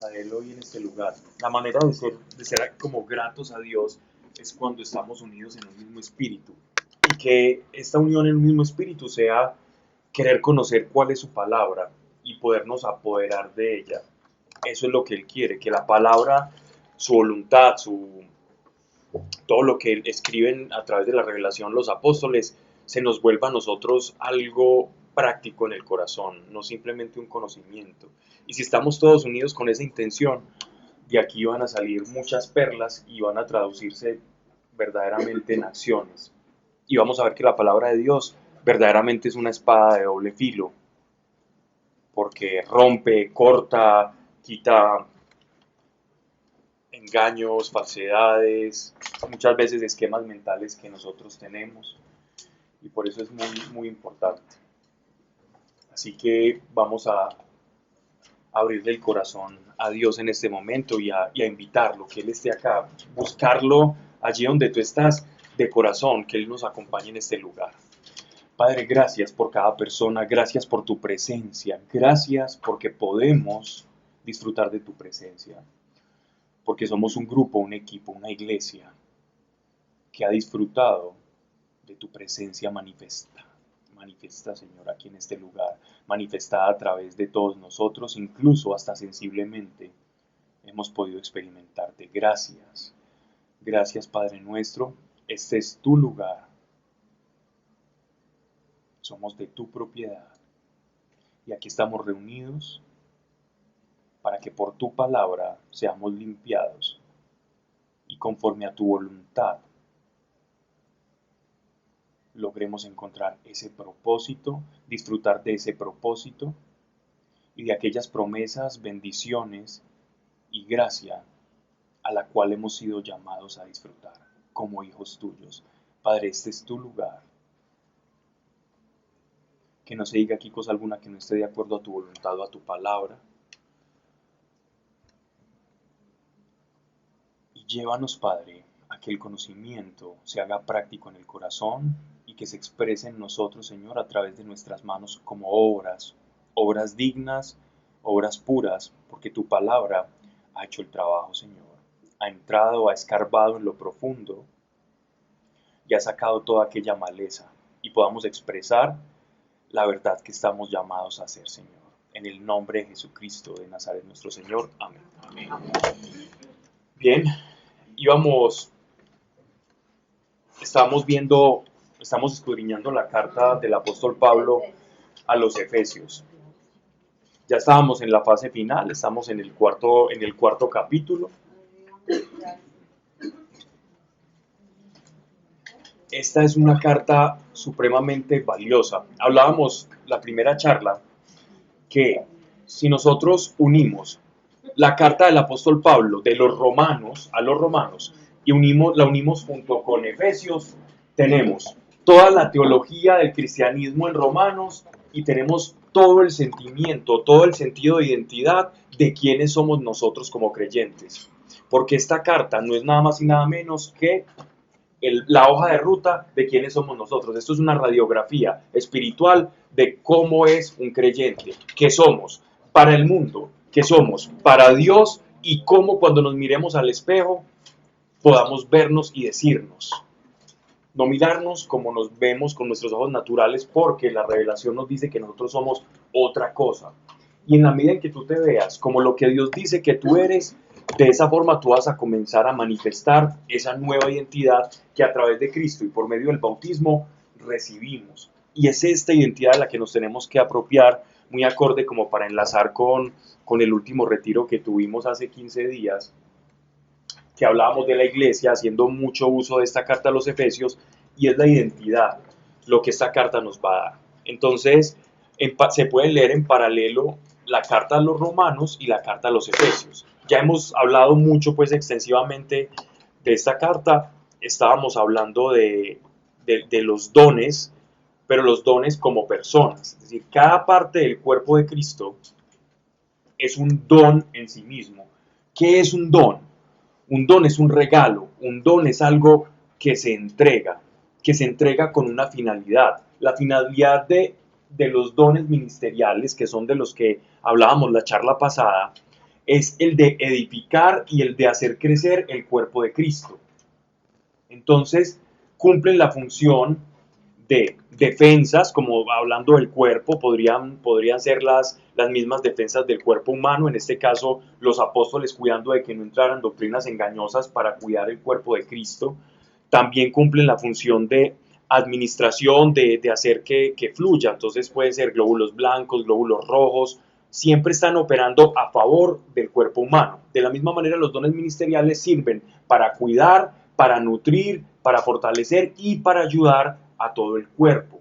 A Él hoy en este lugar. La manera de ser como gratos a Dios es cuando estamos unidos en un mismo espíritu. Y que esta unión en un mismo espíritu sea querer conocer cuál es su palabra y podernos apoderar de ella. Eso es lo que Él quiere, que la palabra, su voluntad, todo lo que escriben a través de la revelación los apóstoles, se nos vuelva a nosotros algo práctico en el corazón, no simplemente un conocimiento. Y si estamos todos unidos con esa intención, de aquí van a salir muchas perlas y van a traducirse verdaderamente en acciones. Y vamos a ver que la palabra de Dios verdaderamente es una espada de doble filo, porque rompe, corta, quita engaños, falsedades, muchas veces esquemas mentales que nosotros tenemos, y por eso es muy importante. Así que vamos a abrirle el corazón a Dios en este momento y a invitarlo, que Él esté acá, buscarlo allí donde tú estás de corazón, que Él nos acompañe en este lugar. Padre, gracias por cada persona, gracias por tu presencia, gracias porque podemos disfrutar de tu presencia, porque somos un grupo, un equipo, una iglesia que ha disfrutado de tu presencia manifiesta, Señor, aquí en este lugar, manifestada a través de todos nosotros, incluso hasta sensiblemente hemos podido experimentarte. Gracias, gracias Padre nuestro, este es tu lugar, somos de tu propiedad y aquí estamos reunidos para que por tu palabra seamos limpiados y conforme a tu voluntad logremos encontrar ese propósito, disfrutar de ese propósito y de aquellas promesas, bendiciones y gracia a la cual hemos sido llamados a disfrutar como hijos tuyos. Padre, este es tu lugar. Que no se diga aquí cosa alguna que no esté de acuerdo a tu voluntad o a tu palabra. Y llévanos, Padre, a que el conocimiento se haga práctico en el corazón y que se exprese en nosotros, Señor, a través de nuestras manos como obras, obras dignas, obras puras, porque tu palabra ha hecho el trabajo, Señor. Ha entrado, ha escarbado en lo profundo y ha sacado toda aquella maleza y podamos expresar la verdad que estamos llamados a hacer, Señor. En el nombre de Jesucristo de Nazaret, nuestro Señor. Amén. Amén. Bien, íbamos, estamos escudriñando la carta del apóstol Pablo a los Efesios. Ya estábamos en la fase final, estamos en el cuarto capítulo. Esta es una carta supremamente valiosa. Hablábamos la primera charla que si nosotros unimos la carta del apóstol Pablo de los romanos a los romanos y la unimos junto con Efesios, tenemos toda la teología del cristianismo en Romanos y tenemos todo el sentimiento, todo el sentido de identidad de quiénes somos nosotros como creyentes. Porque esta carta no es nada más y nada menos que la hoja de ruta de quiénes somos nosotros. Esto es una radiografía espiritual de cómo es un creyente, qué somos para el mundo, qué somos para Dios y cómo cuando nos miremos al espejo podamos vernos y decirnos. No mirarnos como nos vemos con nuestros ojos naturales, porque la revelación nos dice que nosotros somos otra cosa. Y en la medida en que tú te veas como lo que Dios dice que tú eres, de esa forma tú vas a comenzar a manifestar esa nueva identidad que a través de Cristo y por medio del bautismo recibimos. Y es esta identidad de la que nos tenemos que apropiar, muy acorde como para enlazar con el último retiro que tuvimos hace 15 días, que hablábamos de la iglesia, haciendo mucho uso de esta carta a los Efesios, y es la identidad lo que esta carta nos va a dar. Entonces, se puede leer en paralelo la carta a los romanos y la carta a los Efesios. Ya hemos hablado mucho, pues extensivamente de esta carta, estábamos hablando de los dones, pero los dones como personas, es decir, cada parte del cuerpo de Cristo es un don en sí mismo. ¿Qué es un don? Un don es un regalo, un don es algo que se entrega con una finalidad. La finalidad de los dones ministeriales, que son de los que hablábamos la charla pasada, es el de edificar y el de hacer crecer el cuerpo de Cristo. Entonces, cumplen la función de defensas, como hablando del cuerpo, podrían ser las mismas defensas del cuerpo humano, en este caso los apóstoles cuidando de que no entraran doctrinas engañosas para cuidar el cuerpo de Cristo. También cumplen la función de administración, de hacer que fluya, entonces pueden ser glóbulos blancos, glóbulos rojos, siempre están operando a favor del cuerpo humano. De la misma manera, los dones ministeriales sirven para cuidar, para nutrir, para fortalecer y para ayudar a todo el cuerpo.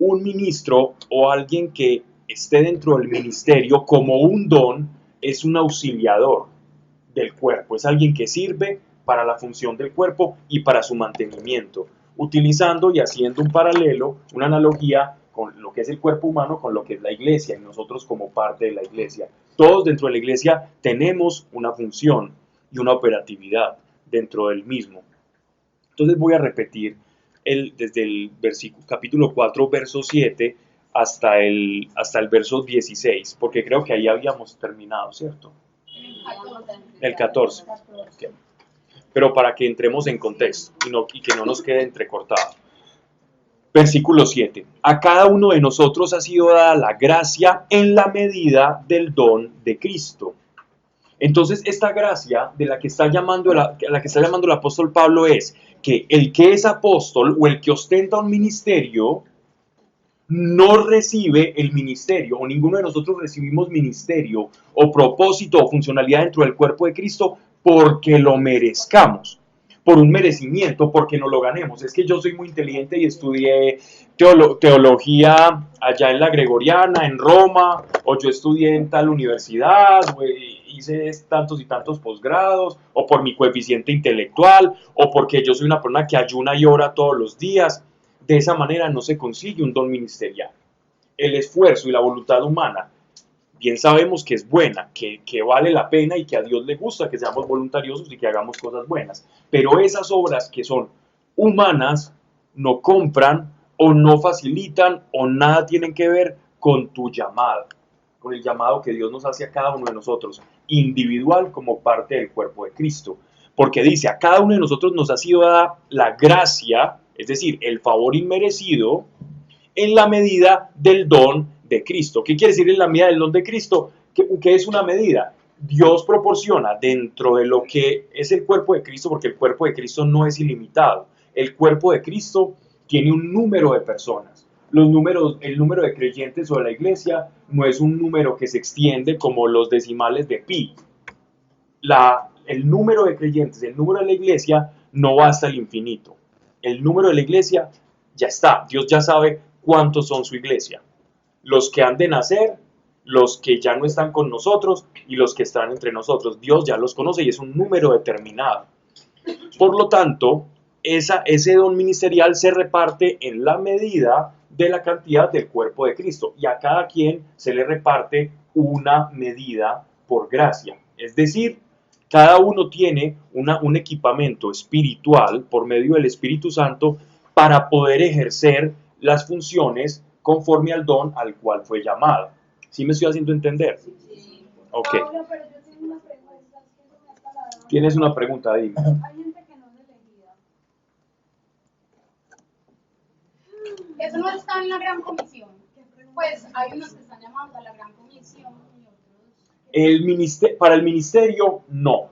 Un ministro o alguien que esté dentro del ministerio como un don es un auxiliador del cuerpo, es alguien que sirve para la función del cuerpo y para su mantenimiento, utilizando y haciendo un paralelo, una analogía con lo que es el cuerpo humano, con lo que es la iglesia y nosotros como parte de la iglesia. Todos dentro de la iglesia tenemos una función y una operatividad dentro del mismo. Entonces voy a repetir desde el capítulo 4, verso 7 hasta el verso 16, porque creo que ahí habíamos terminado, ¿cierto? El 14. Pero para que entremos en contexto y que no nos quede entrecortado. Versículo 7. A cada uno de nosotros ha sido dada la gracia en la medida del don de Cristo. Entonces, esta gracia de la que está llamando el apóstol Pablo es que el que es apóstol o el que ostenta un ministerio no recibe el ministerio, o ninguno de nosotros recibimos ministerio o propósito o funcionalidad dentro del cuerpo de Cristo porque lo merezcamos, por un merecimiento, porque no lo ganemos. Es que yo soy muy inteligente y estudié teología allá en la Gregoriana, en Roma, o yo estudié en tal universidad, hice tantos y tantos posgrados, o por mi coeficiente intelectual, o porque yo soy una persona que ayuna y ora todos los días. De esa manera no se consigue un don ministerial. El esfuerzo y la voluntad humana, bien sabemos que es buena, que vale la pena y que a Dios le gusta que seamos voluntariosos y que hagamos cosas buenas. Pero esas obras que son humanas no compran o no facilitan o nada tienen que ver con tu llamado, con el llamado que Dios nos hace a cada uno de nosotros, individual como parte del cuerpo de Cristo. Porque dice, a cada uno de nosotros nos ha sido dada la gracia, es decir, el favor inmerecido, en la medida del don de Cristo. ¿Qué quiere decir en la medida del don de Cristo? ¿Qué es una medida? Dios proporciona dentro de lo que es el cuerpo de Cristo, porque el cuerpo de Cristo no es ilimitado. El cuerpo de Cristo tiene un número de personas. El número de creyentes sobre la iglesia no es un número que se extiende como los decimales de pi. El número de creyentes, el número de la iglesia no va hasta el infinito. El número de la iglesia ya está. Dios ya sabe cuántos son su iglesia. Los que han de nacer, los que ya no están con nosotros y los que están entre nosotros. Dios ya los conoce y es un número determinado. Por lo tanto, ese don ministerial se reparte en la medida de la cantidad del cuerpo de Cristo y a cada quien se le reparte una medida por gracia. Es decir, cada uno tiene un equipamiento espiritual por medio del Espíritu Santo para poder ejercer las funciones conforme al don al cual fue llamado. ¿Sí me estoy haciendo entender? Sí. Ok. Pablo, pero yo tengo una pregunta. ¿Tienes una pregunta? Dime. Hay gente que no es elegida. Eso no está en la gran comisión. Pues hay unos que están llamados a la gran comisión y otros. Para el ministerio, no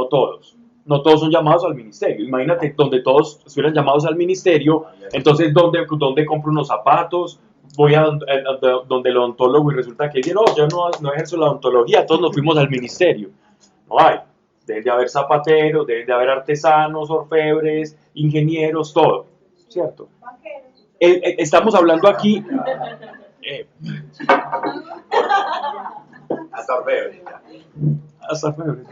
todos. No todos son llamados al ministerio. Imagínate, donde todos estuvieran llamados al ministerio, entonces, ¿dónde compro unos zapatos? Voy a donde el odontólogo y resulta que dice, no, yo no ejerzo la odontología, todos nos fuimos al ministerio. No hay. Deben de haber zapateros, deben de haber artesanos, orfebres, ingenieros, todo. ¿Cierto? Estamos hablando aquí... Hasta orfebre. Hasta febrero.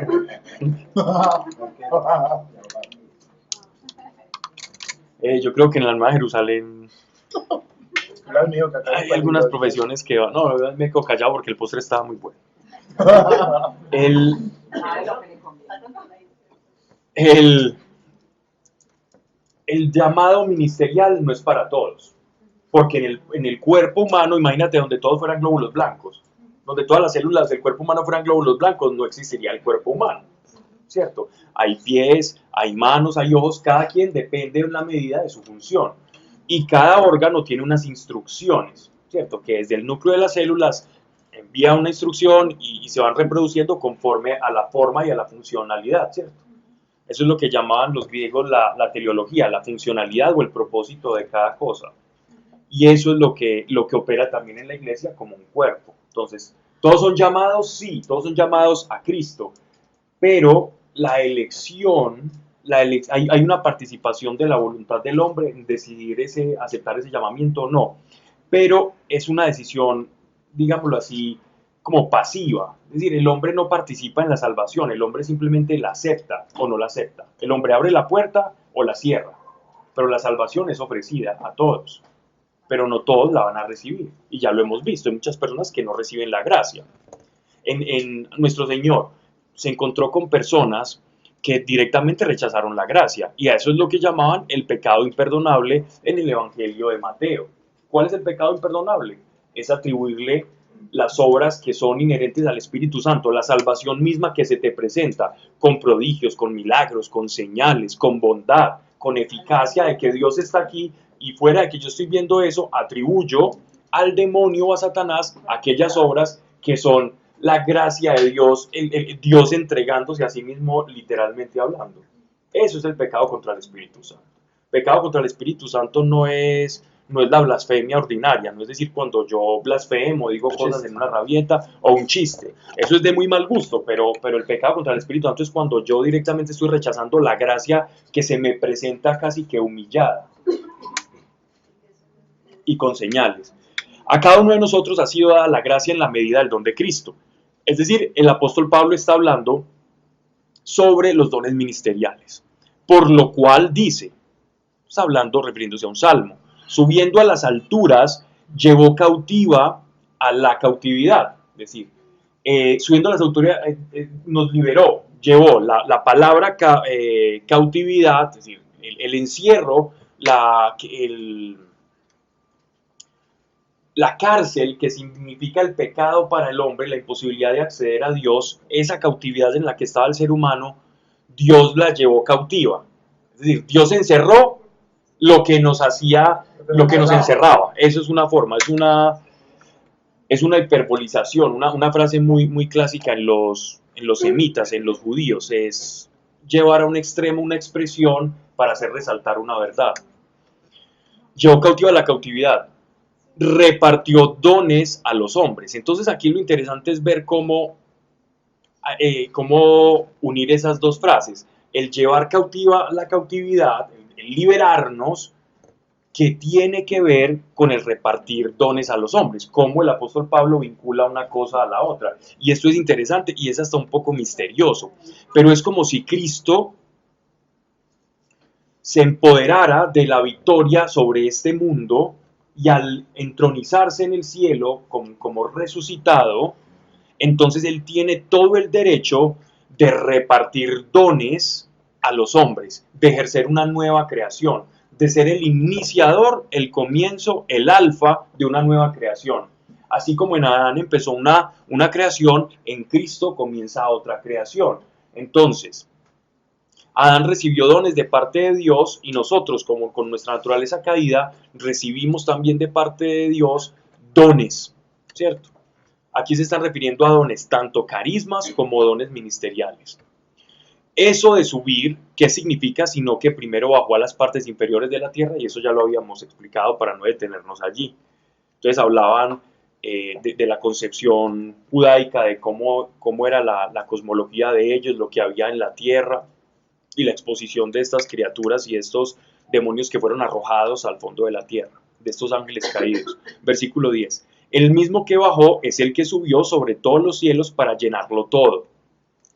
Yo creo que en el alma de Jerusalén hay algunas profesiones que van. No, me quedo callado porque el postre estaba muy bueno. El llamado ministerial no es para todos. Porque en el cuerpo humano, imagínate donde todos fueran glóbulos blancos. donde todas las células del cuerpo humano fueran glóbulos blancos, no existiría el cuerpo humano, ¿cierto? Hay pies, hay manos, hay ojos, cada quien depende en la medida de su función. Y cada órgano tiene unas instrucciones, ¿cierto? Que desde el núcleo de las células envía una instrucción y se van reproduciendo conforme a la forma y a la funcionalidad, ¿cierto? Eso es lo que llamaban los griegos la teleología, la funcionalidad o el propósito de cada cosa. Y eso es lo que opera también en la iglesia como un cuerpo. Entonces, ¿todos son llamados? Sí, todos son llamados a Cristo, pero la elección, hay una participación de la voluntad del hombre en decidir aceptar ese llamamiento o no, pero es una decisión, digámoslo así, como pasiva. Es decir, el hombre no participa en la salvación, el hombre simplemente la acepta o no la acepta. El hombre abre la puerta o la cierra, pero la salvación es ofrecida a todos, pero no todos la van a recibir. Y ya lo hemos visto, hay muchas personas que no reciben la gracia. En nuestro Señor se encontró con personas que directamente rechazaron la gracia, y a eso es lo que llamaban el pecado imperdonable en el Evangelio de Mateo. ¿Cuál es el pecado imperdonable? Es atribuirle las obras que son inherentes al Espíritu Santo, la salvación misma que se te presenta, con prodigios, con milagros, con señales, con bondad, con eficacia de que Dios está aquí, y fuera de que yo estoy viendo eso, atribuyo al demonio o a Satanás aquellas obras que son la gracia de Dios, Dios entregándose a sí mismo, literalmente hablando. Eso es el pecado contra el Espíritu Santo. Pecado contra el Espíritu Santo no es la blasfemia ordinaria, no es decir, cuando yo blasfemo, digo cosas en una rabieta o un chiste. Eso es de muy mal gusto, pero el pecado contra el Espíritu Santo es cuando yo directamente estoy rechazando la gracia que se me presenta casi que humillada y con señales. A cada uno de nosotros ha sido dada la gracia en la medida del don de Cristo. Es decir, el apóstol Pablo está hablando sobre los dones ministeriales, por lo cual dice, está hablando refiriéndose a un salmo, subiendo a las alturas, llevó cautiva a la cautividad, es decir, subiendo a las alturas nos liberó, llevó la palabra cautividad, es decir, el encierro, la cárcel, que significa el pecado para el hombre, la imposibilidad de acceder a Dios, esa cautividad en la que estaba el ser humano, Dios la llevó cautiva. Es decir, Dios encerró lo que nos hacía, lo que nos encerraba. Eso es una forma, es una hiperbolización, una frase muy, muy clásica en los semitas, en los judíos, es llevar a un extremo una expresión para hacer resaltar una verdad. Llevó cautiva la cautividad, repartió dones a los hombres. Entonces aquí lo interesante es ver cómo unir esas dos frases. El llevar cautiva la cautividad, el liberarnos, que tiene que ver con el repartir dones a los hombres, cómo el apóstol Pablo vincula una cosa a la otra. Y esto es interesante y es hasta un poco misterioso, pero es como si Cristo se empoderara de la victoria sobre este mundo y al entronizarse en el cielo como resucitado, entonces él tiene todo el derecho de repartir dones a los hombres, de ejercer una nueva creación, de ser el iniciador, el comienzo, el alfa de una nueva creación. Así como en Adán empezó una creación, en Cristo comienza otra creación. Entonces, Adán recibió dones de parte de Dios y nosotros, como con nuestra naturaleza caída, recibimos también de parte de Dios dones, ¿cierto? Aquí se están refiriendo a dones, tanto carismas como dones ministeriales. Eso de subir, ¿qué significa? Sino que primero bajó a las partes inferiores de la tierra, y eso ya lo habíamos explicado para no detenernos allí. Entonces hablaban de la concepción judaica, de cómo era la cosmología de ellos, lo que había en la tierra, y la exposición de estas criaturas y estos demonios que fueron arrojados al fondo de la tierra, de estos ángeles caídos. Versículo 10. El mismo que bajó es el que subió sobre todos los cielos para llenarlo todo.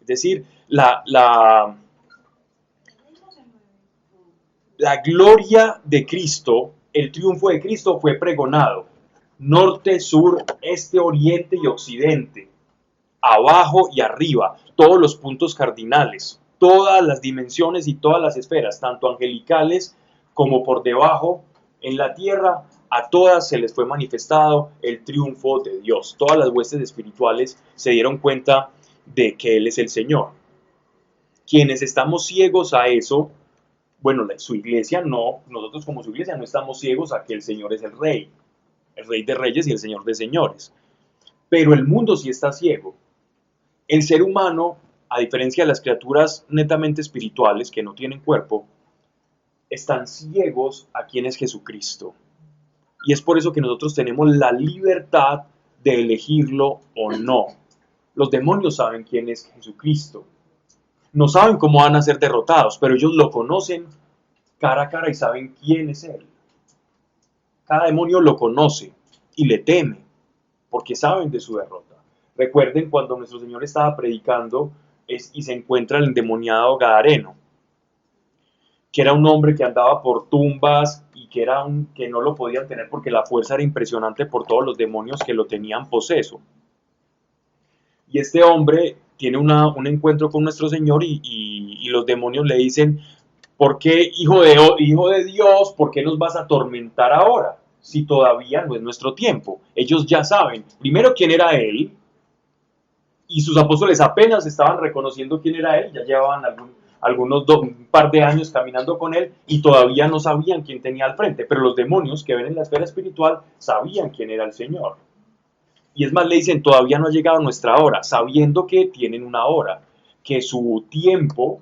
Es decir, la gloria de Cristo, el triunfo de Cristo fue pregonado. Norte, sur, este, oriente y occidente. Abajo y arriba. Todos los puntos cardinales. Todas las dimensiones y todas las esferas, tanto angelicales como por debajo en la tierra, a todas se les fue manifestado el triunfo de Dios. Todas las huestes espirituales se dieron cuenta de que Él es el Señor. Quienes estamos ciegos a eso, bueno, su iglesia no, nosotros como su iglesia no estamos ciegos a que el Señor es el Rey de Reyes y el Señor de Señores. Pero el mundo sí está ciego. El ser humano, a diferencia de las criaturas netamente espirituales que no tienen cuerpo, están ciegos a quién es Jesucristo. Y es por eso que nosotros tenemos la libertad de elegirlo o no. Los demonios saben quién es Jesucristo. No saben cómo van a ser derrotados, pero ellos lo conocen cara a cara y saben quién es Él. Cada demonio lo conoce y le teme, porque saben de su derrota. Recuerden cuando nuestro Señor estaba predicando y se encuentra el endemoniado Gadareno, que era un hombre que andaba por tumbas y que no lo podían tener porque la fuerza era impresionante por todos los demonios que lo tenían poseso. Y este hombre tiene un encuentro con nuestro Señor y los demonios le dicen: ¿por qué, hijo de Dios, por qué nos vas a atormentar ahora? Si todavía no es nuestro tiempo. Ellos ya saben, primero, quién era Él, y sus apóstoles apenas estaban reconociendo quién era Él, ya llevaban un par de años caminando con Él, y todavía no sabían quién tenía al frente, pero los demonios que ven en la esfera espiritual sabían quién era el Señor. Y es más, le dicen: todavía no ha llegado nuestra hora, sabiendo que tienen una hora, que su tiempo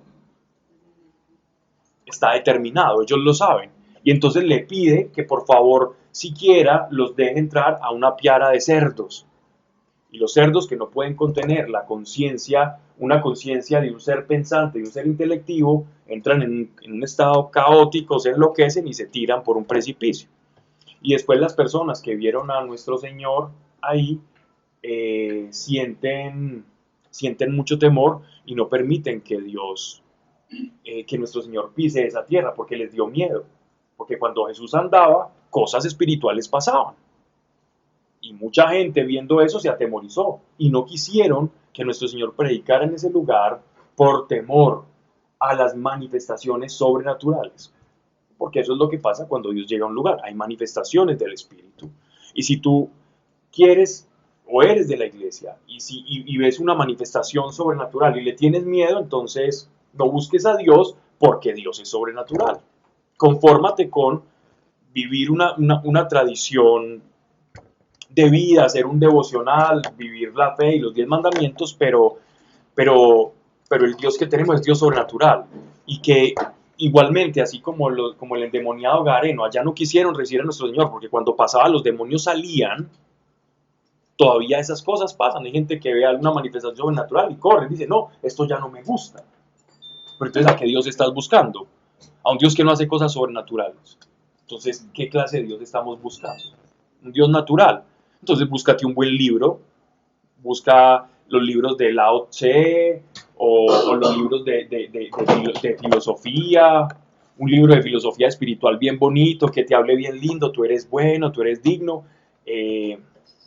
está determinado, ellos lo saben. Y entonces le pide que por favor, siquiera los deje entrar a una piara de cerdos. Y los cerdos, que no pueden contener la conciencia, una conciencia de un ser pensante, de un ser intelectivo, entran en un estado caótico, se enloquecen y se tiran por un precipicio. Y después las personas que vieron a nuestro Señor ahí sienten mucho temor y no permiten que que nuestro Señor pise esa tierra, porque les dio miedo. Porque cuando Jesús andaba, cosas espirituales pasaban. Y mucha gente viendo eso se atemorizó y no quisieron que nuestro Señor predicara en ese lugar por temor a las manifestaciones sobrenaturales. Porque eso es lo que pasa cuando Dios llega a un lugar. Hay manifestaciones del Espíritu. Y si tú quieres o eres de la iglesia y ves una manifestación sobrenatural y le tienes miedo, entonces no busques a Dios, porque Dios es sobrenatural. Confórmate con vivir una tradición de vida, hacer un devocional, vivir la fe y los 10 mandamientos, pero el Dios que tenemos es Dios sobrenatural. Y que igualmente, así como el endemoniado Gadareno, allá no quisieron recibir a nuestro Señor, porque cuando pasaba los demonios salían. Todavía esas cosas pasan. Hay gente que ve alguna manifestación sobrenatural y corre y dice: no, esto ya no me gusta. Pero entonces, ¿a qué Dios estás buscando? A un Dios que no hace cosas sobrenaturales. Entonces, ¿qué clase de Dios estamos buscando? Un Dios natural. Entonces, búscate un buen libro. Busca los libros de Lao Tse o los libros de filosofía. Un libro de filosofía espiritual bien bonito, que te hable bien lindo. Tú eres bueno, tú eres digno.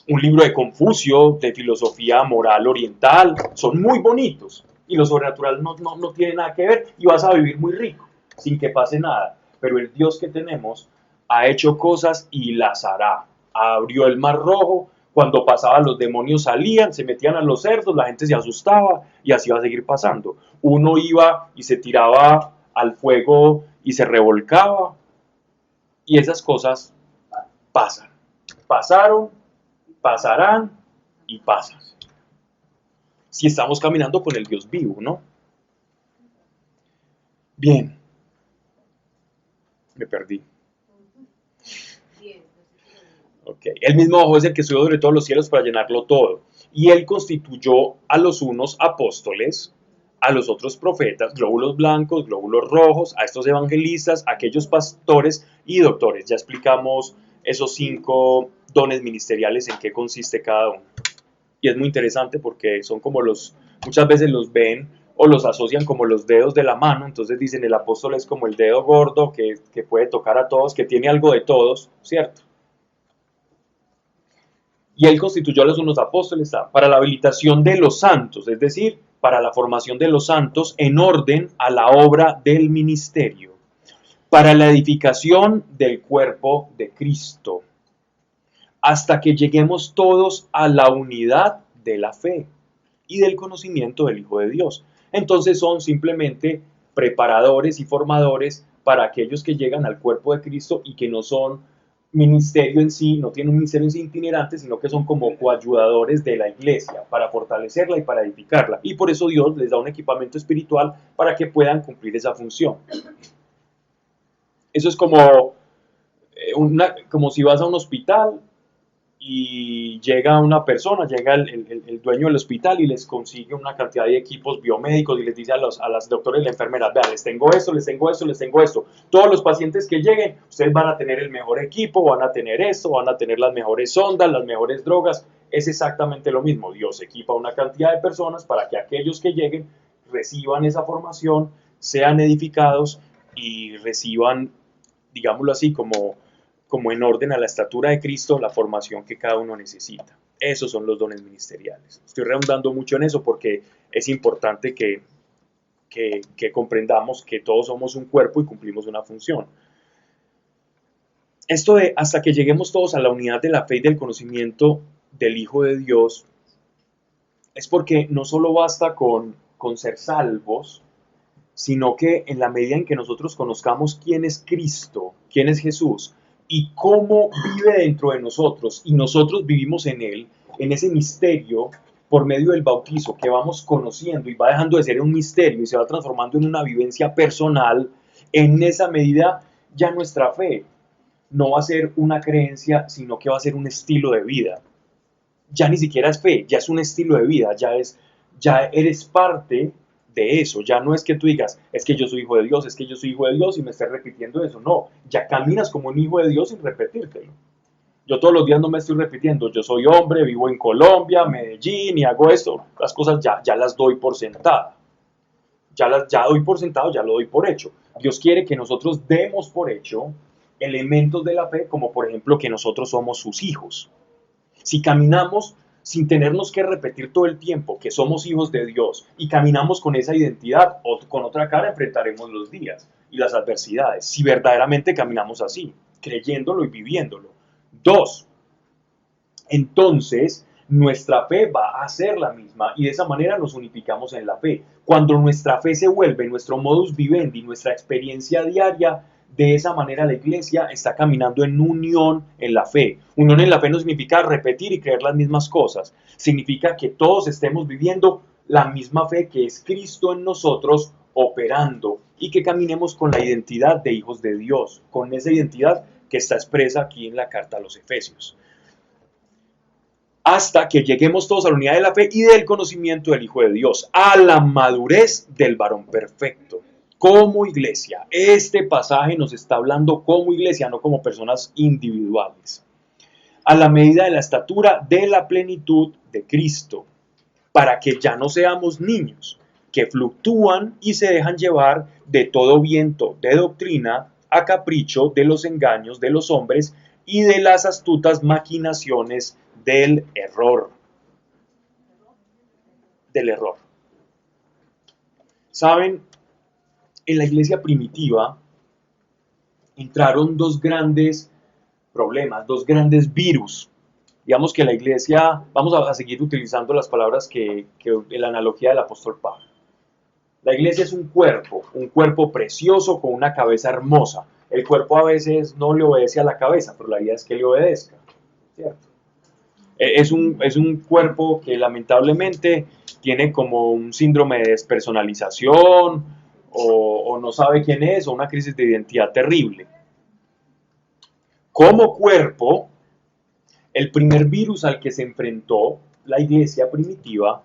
Un libro de Confucio, de filosofía moral oriental. Son muy bonitos. Y lo sobrenatural no tiene nada que ver, y vas a vivir muy rico, sin que pase nada. Pero el Dios que tenemos ha hecho cosas y las hará. Abrió el mar rojo, cuando pasaban los demonios salían, se metían a los cerdos, la gente se asustaba y así va a seguir pasando. Uno iba y se tiraba al fuego y se revolcaba, y esas cosas pasan. Pasaron, pasarán y pasan. Si estamos caminando con el Dios vivo, ¿no? Bien. Me perdí. Ok. Él mismo bajó es el que subió sobre todos los cielos para llenarlo todo. Y él constituyó a los unos apóstoles, a los otros profetas, glóbulos blancos, glóbulos rojos, a estos evangelistas, a aquellos pastores y doctores. Ya explicamos esos 5 dones ministeriales, en qué consiste cada uno. Y es muy interesante porque son como muchas veces los ven o los asocian como los dedos de la mano. Entonces dicen: el apóstol es como el dedo gordo que puede tocar a todos, que tiene algo de todos, ¿cierto? Y él constituyó a los unos apóstoles para la habilitación de los santos, es decir, para la formación de los santos en orden a la obra del ministerio, para la edificación del cuerpo de Cristo. hasta que lleguemos todos a la unidad de la fe y del conocimiento del Hijo de Dios. Entonces son simplemente preparadores y formadores para aquellos que llegan al cuerpo de Cristo y que no son ministerio en sí, no tienen un ministerio en sí itinerante, sino que son como coayudadores de la iglesia para fortalecerla y para edificarla. Y por eso Dios les da un equipamiento espiritual para que puedan cumplir esa función. Eso es como, como si vas a un hospital y llega una persona, llega el dueño del hospital y les consigue una cantidad de equipos biomédicos y les dice a las doctores y las enfermeras, vean, les tengo esto, les tengo esto, les tengo esto. Todos los pacientes que lleguen, ustedes van a tener el mejor equipo, van a tener esto, van a tener las mejores sondas, las mejores drogas. Es exactamente lo mismo. Dios equipa una cantidad de personas para que aquellos que lleguen reciban esa formación, sean edificados y reciban, digámoslo así, como en orden a la estatura de Cristo, la formación que cada uno necesita. Esos son los dones ministeriales. Estoy redundando mucho en eso porque es importante que comprendamos que todos somos un cuerpo y cumplimos una función. Esto de hasta que lleguemos todos a la unidad de la fe y del conocimiento del Hijo de Dios, es porque no solo basta con ser salvos, sino que en la medida en que nosotros conozcamos quién es Cristo, quién es Jesús, y cómo vive dentro de nosotros, y nosotros vivimos en Él, en ese misterio, por medio del bautizo, que vamos conociendo y va dejando de ser un misterio y se va transformando en una vivencia personal, en esa medida ya nuestra fe no va a ser una creencia, sino que va a ser un estilo de vida. Ya ni siquiera es fe, ya es un estilo de vida, ya eres parte de eso. Ya no es que tú digas, es que yo soy hijo de Dios, es que yo soy hijo de Dios y me estés repitiendo eso. No, ya caminas como un hijo de Dios sin repetírtelo. Yo todos los días no me estoy repitiendo, yo soy hombre, vivo en Colombia, Medellín y hago esto. Las cosas ya las doy por sentada. Ya doy por sentado, ya lo doy por hecho. Dios quiere que nosotros demos por hecho elementos de la fe, como por ejemplo que nosotros somos sus hijos. Si caminamos sin tenernos que repetir todo el tiempo que somos hijos de Dios y caminamos con esa identidad, o con otra cara enfrentaremos los días y las adversidades, si verdaderamente caminamos así, creyéndolo y viviéndolo. 2. Entonces, nuestra fe va a ser la misma y de esa manera nos unificamos en la fe. Cuando nuestra fe se vuelve nuestro modus vivendi, nuestra experiencia diaria, de esa manera la iglesia está caminando en unión en la fe. Unión en la fe no significa repetir y creer las mismas cosas. Significa que todos estemos viviendo la misma fe que es Cristo en nosotros operando y que caminemos con la identidad de hijos de Dios, con esa identidad que está expresa aquí en la carta a los Efesios. Hasta que lleguemos todos a la unidad de la fe y del conocimiento del Hijo de Dios, a la madurez del varón perfecto. Como iglesia, este pasaje nos está hablando como iglesia, no como personas individuales. A la medida de la estatura de la plenitud de Cristo, para que ya no seamos niños que fluctúan y se dejan llevar de todo viento de doctrina a capricho de los engaños de los hombres y de las astutas maquinaciones del error. ¿Saben? En la iglesia primitiva entraron dos grandes problemas, dos grandes virus. Digamos que la iglesia, vamos a seguir utilizando las palabras que la analogía del apóstol Pablo. La iglesia es un cuerpo precioso con una cabeza hermosa. El cuerpo a veces no le obedece a la cabeza, pero la idea es que le obedezca, ¿cierto? Es un cuerpo que lamentablemente tiene como un síndrome de despersonalización, o no sabe quién es, o una crisis de identidad terrible. Como cuerpo, el primer virus al que se enfrentó la iglesia primitiva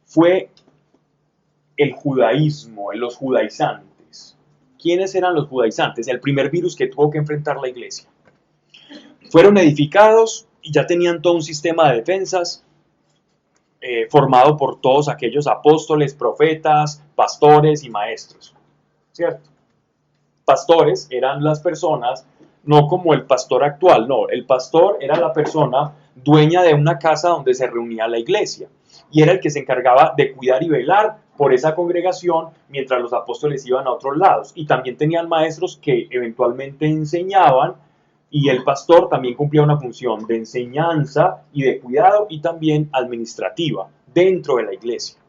fue el judaísmo, los judaizantes. ¿Quiénes eran los judaizantes? El primer virus que tuvo que enfrentar la iglesia. Fueron edificados y ya tenían todo un sistema de defensas formado por todos aquellos apóstoles, profetas, pastores y maestros, ¿cierto? Pastores eran las personas, no como el pastor actual, no, el pastor era la persona dueña de una casa donde se reunía la iglesia y era el que se encargaba de cuidar y velar por esa congregación mientras los apóstoles iban a otros lados, y también tenían maestros que eventualmente enseñaban Y el pastor también cumplía una función de enseñanza y de cuidado y también administrativa dentro de la iglesia.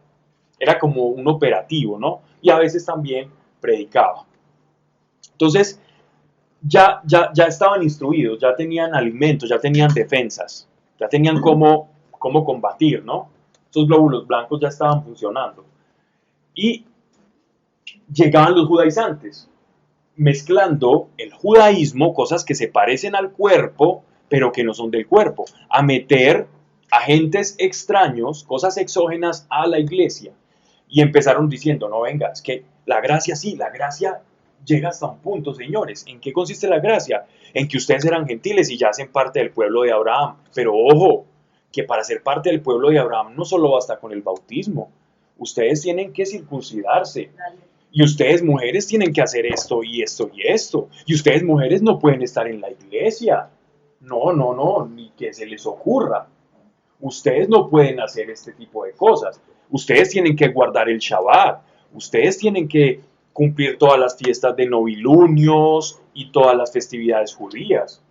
Era como un operativo, ¿no? Y a veces también predicaba. Entonces, ya estaban instruidos, ya tenían alimentos, ya tenían defensas, ya tenían cómo combatir, ¿no? Esos glóbulos blancos ya estaban funcionando. Y llegaban los judaizantes, mezclando el judaísmo, cosas que se parecen al cuerpo, pero que no son del cuerpo, a meter agentes extraños, cosas exógenas a la iglesia. Y empezaron diciendo, no, venga, es que la gracia sí, la gracia llega hasta un punto, señores. ¿En qué consiste la gracia? En que ustedes eran gentiles y ya hacen parte del pueblo de Abraham. Pero ojo, que para ser parte del pueblo de Abraham no solo basta con el bautismo. Ustedes tienen que circuncidarse. Y ustedes mujeres tienen que hacer esto y esto y esto. Y ustedes mujeres no pueden estar en la iglesia. No, ni que se les ocurra. Ustedes no pueden hacer este tipo de cosas. Ustedes tienen que guardar el Shabbat. Ustedes tienen que cumplir todas las fiestas de novilunios y todas las festividades judías.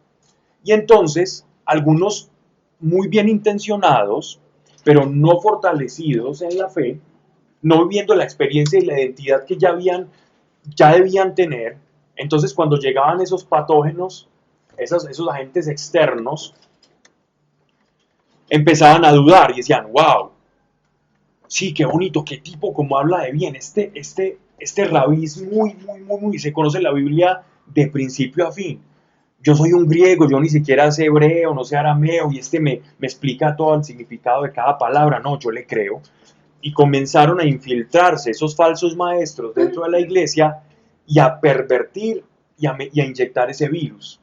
Y entonces, algunos muy bien intencionados, pero no fortalecidos en la fe, no viviendo la experiencia y la identidad que ya debían tener, entonces cuando llegaban esos patógenos, esos agentes externos, empezaban a dudar y decían, wow, sí, qué bonito, qué tipo, cómo habla de bien, este rabí es muy, se conoce la Biblia de principio a fin. Yo soy un griego, yo ni siquiera sé hebreo, no sé arameo, y me explica todo el significado de cada palabra. No, yo le creo. Y comenzaron a infiltrarse esos falsos maestros dentro de la iglesia y a pervertir y a inyectar ese virus.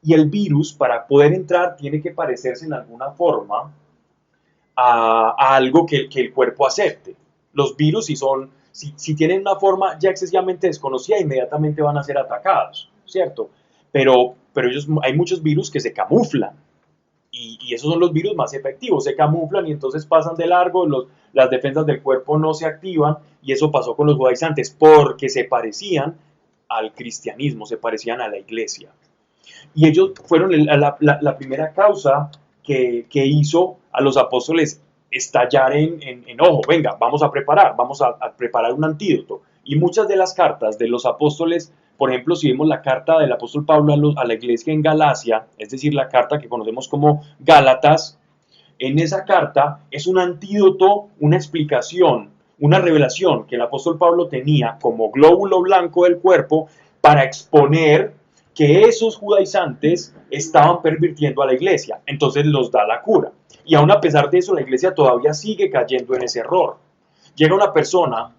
Y el virus, para poder entrar, tiene que parecerse en alguna forma a algo que el cuerpo acepte. Los virus, si tienen una forma ya excesivamente desconocida, inmediatamente van a ser atacados, ¿cierto? Pero hay muchos virus que se camuflan. Y esos son los virus más efectivos, se camuflan y entonces pasan de largo, las defensas del cuerpo no se activan, y eso pasó con los judaizantes porque se parecían al cristianismo, se parecían a la iglesia. Y ellos fueron la primera causa que hizo a los apóstoles estallar en ojo, venga, vamos a preparar un antídoto. Y muchas de las cartas de los apóstoles, por ejemplo, si vemos la carta del apóstol Pablo a la iglesia en Galacia, es decir, la carta que conocemos como Gálatas, en esa carta es un antídoto, una explicación, una revelación que el apóstol Pablo tenía como glóbulo blanco del cuerpo para exponer que esos judaizantes estaban pervirtiendo a la iglesia. Entonces los da la cura. Y aún a pesar de eso, la iglesia todavía sigue cayendo en ese error. Llega una persona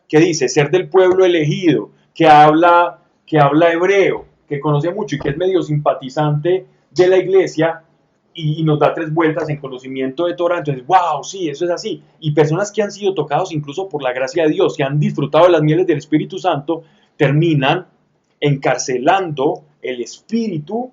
que dice ser del pueblo elegido, que habla hebreo, que conoce mucho y que es medio simpatizante de la iglesia, y nos da 3 vueltas en conocimiento de Torah. Entonces, wow, sí, eso es así. Y personas que han sido tocados incluso por la gracia de Dios, que han disfrutado de las mieles del Espíritu Santo, terminan encarcelando el espíritu,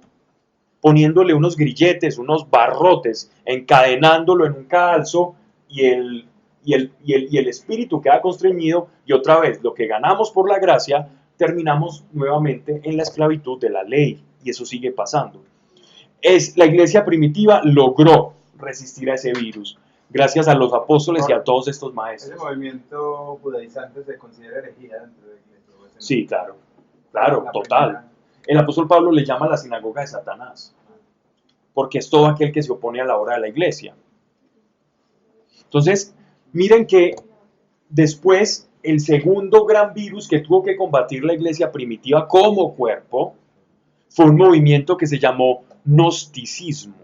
poniéndole unos grilletes, unos barrotes, encadenándolo en un cadalso, y el espíritu queda constreñido, y otra vez, lo que ganamos por la gracia, terminamos nuevamente en la esclavitud de la ley, y eso sigue pasando. La iglesia primitiva logró resistir a ese virus, gracias a los apóstoles y a todos estos maestros. ¿Ese movimiento judaizante se considera herejía dentro de la iglesia? Sí, claro, total. El apóstol Pablo le llama la sinagoga de Satanás, porque es todo aquel que se opone a la obra de la iglesia. Entonces, miren que después el segundo gran virus que tuvo que combatir la iglesia primitiva como cuerpo fue un movimiento que se llamó gnosticismo.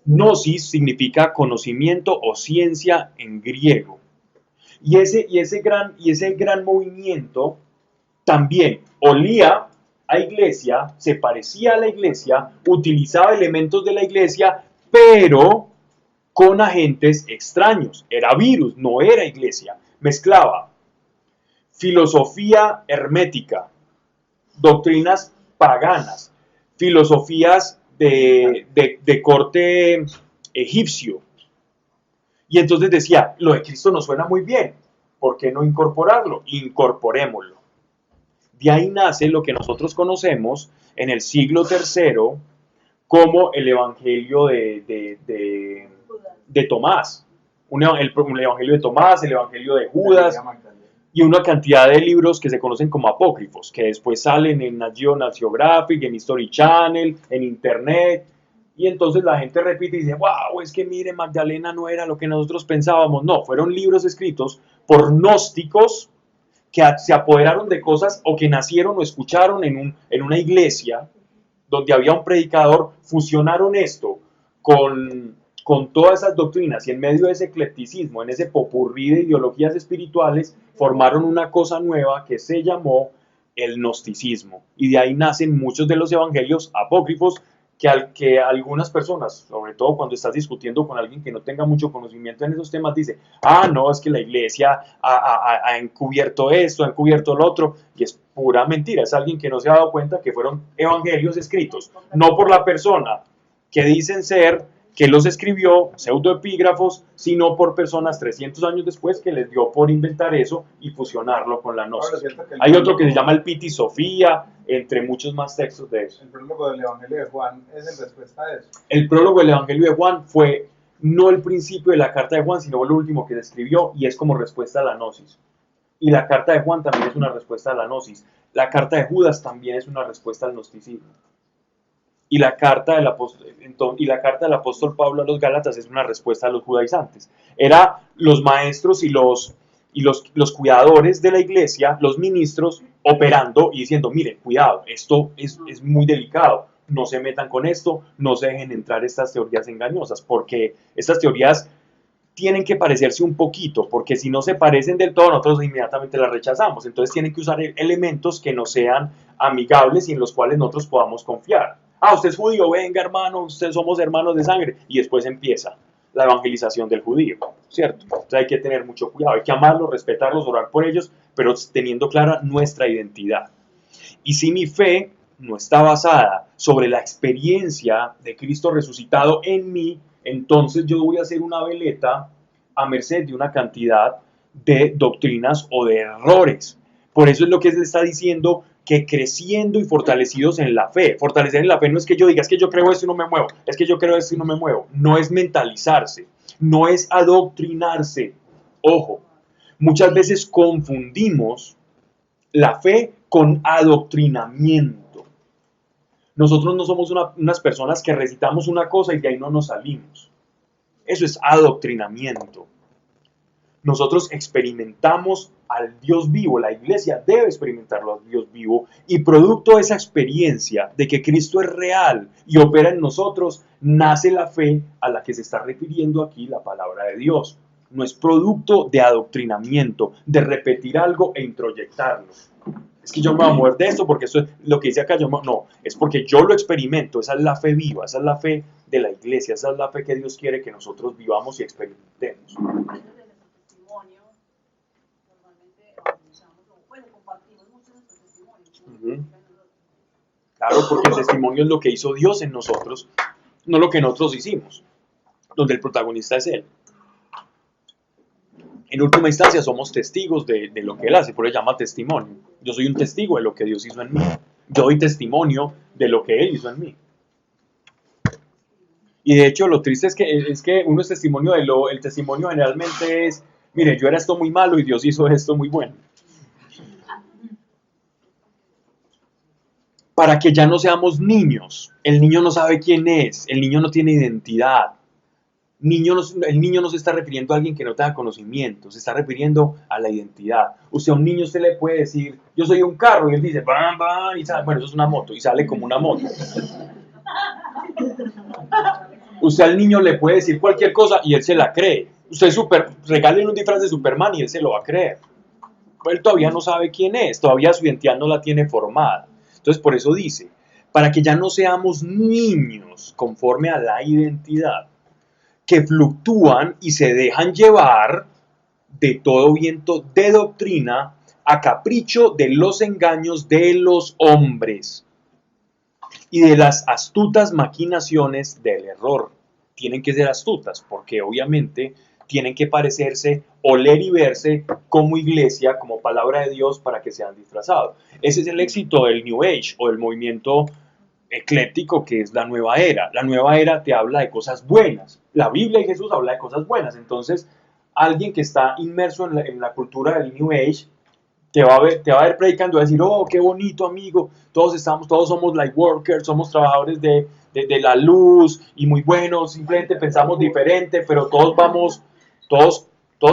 Gnosis significa conocimiento o ciencia en griego. Y ese gran movimiento también olía a iglesia, se parecía a la iglesia, utilizaba elementos de la iglesia, pero con agentes extraños. Era virus, no era iglesia. Mezclaba filosofía hermética, doctrinas paganas, filosofías de corte egipcio. Y entonces decía, lo de Cristo nos suena muy bien, ¿por qué no incorporarlo? Incorporémoslo. De ahí nace lo que nosotros conocemos en el siglo III como el Evangelio de Tomás. El Evangelio de Tomás, el Evangelio de Judas y una cantidad de libros que se conocen como apócrifos, que después salen en National Geographic, en History Channel, en Internet. Y entonces la gente repite y dice, wow, es que mire, Magdalena no era lo que nosotros pensábamos. No, fueron libros escritos por gnósticos que se apoderaron de cosas o que nacieron o escucharon en una iglesia donde había un predicador, fusionaron esto con todas esas doctrinas y en medio de ese eclecticismo, en ese popurrí de ideologías espirituales, formaron una cosa nueva que se llamó el gnosticismo. Y de ahí nacen muchos de los evangelios apócrifos que algunas personas, sobre todo cuando estás discutiendo con alguien que no tenga mucho conocimiento en esos temas, dice, no, es que la iglesia ha encubierto esto, ha encubierto lo otro, y es pura mentira, es alguien que no se ha dado cuenta que fueron evangelios escritos, no por la persona que dicen ser, que los escribió, pseudoepígrafos, sino por personas 300 años después que les dio por inventar eso y fusionarlo con la gnosis. Hay otro que se llama el Piti Sofía, entre muchos más textos de eso. El prólogo del Evangelio de Juan es en respuesta a eso. El prólogo del Evangelio de Juan fue no el principio de la carta de Juan, sino lo último que se escribió y es como respuesta a la gnosis. Y la carta de Juan también es una respuesta a la gnosis. La carta de Judas también es una respuesta al gnosticismo. Y la carta del apóstol Pablo a los Gálatas es una respuesta a los judaizantes. Era los maestros y los cuidadores de la iglesia, los ministros, operando y diciendo, miren, cuidado, esto es muy delicado, no se metan con esto, no se dejen entrar estas teorías engañosas, porque estas teorías tienen que parecerse un poquito, porque si no se parecen del todo, nosotros inmediatamente las rechazamos. Entonces tienen que usar elementos que no sean amigables y en los cuales nosotros podamos confiar. Usted es judío, venga hermano, ustedes somos hermanos de sangre. Y después empieza la evangelización del judío, ¿cierto? Entonces hay que tener mucho cuidado, hay que amarlos, respetarlos, orar por ellos, pero teniendo clara nuestra identidad. Y si mi fe no está basada sobre la experiencia de Cristo resucitado en mí, entonces yo voy a hacer una veleta a merced de una cantidad de doctrinas o de errores. Por eso es lo que se está diciendo, que creciendo y fortalecidos en la fe. Fortalecer en la fe no es que yo diga, es que yo creo esto y no me muevo, es que yo creo esto y no me muevo. No es mentalizarse, no es adoctrinarse. Ojo, muchas veces confundimos la fe con adoctrinamiento. Nosotros no somos unas personas que recitamos una cosa y de ahí no nos salimos. Eso es adoctrinamiento. Nosotros experimentamos al Dios vivo, la iglesia debe experimentarlo al Dios vivo y producto de esa experiencia de que Cristo es real y opera en nosotros, nace la fe a la que se está refiriendo aquí la palabra de Dios. No es producto de adoctrinamiento, de repetir algo e introyectarlo. Es que yo me voy a mover de esto porque eso es lo que dice acá. No, es porque yo lo experimento. Esa es la fe viva, esa es la fe de la iglesia, esa es la fe que Dios quiere que nosotros vivamos y experimentemos. Claro, porque el testimonio es lo que hizo Dios en nosotros, no lo que nosotros hicimos, donde el protagonista es Él. En última instancia somos testigos de lo que Él hace, por eso se llama testimonio. Yo soy un testigo de lo que Dios hizo en mí. Yo doy testimonio de lo que Él hizo en mí. Y de hecho lo triste es que uno es testimonio el testimonio generalmente es, mire, yo era esto muy malo y Dios hizo esto muy bueno. Para que ya no seamos niños. El niño no sabe quién es, el niño no tiene identidad. El niño no se está refiriendo a alguien que no tenga conocimiento, se está refiriendo a la identidad. Usted a un niño le puede decir, yo soy un carro, y él dice, bam, bam, y sale, bueno, eso es una moto, y sale como una moto. Usted al niño le puede decir cualquier cosa y él se la cree. Usted regálele un disfraz de Superman y él se lo va a creer. Él todavía no sabe quién es, todavía su identidad no la tiene formada. Entonces por eso dice, para que ya no seamos niños conforme a la identidad, que fluctúan y se dejan llevar de todo viento de doctrina a capricho de los engaños de los hombres y de las astutas maquinaciones del error. Tienen que ser astutas porque obviamente tienen que parecerse, oler y verse como iglesia, como palabra de Dios para que sean disfrazados. Ese es el éxito del New Age o del movimiento ecléctico que es la nueva era. La nueva era te habla de cosas buenas. La Biblia y Jesús habla de cosas buenas. Entonces, alguien que está inmerso en la cultura del New Age te va a ver predicando y va a decir, oh, qué bonito, amigo, todos somos light workers, somos trabajadores de la luz y muy buenos, simplemente pensamos diferente, pero todos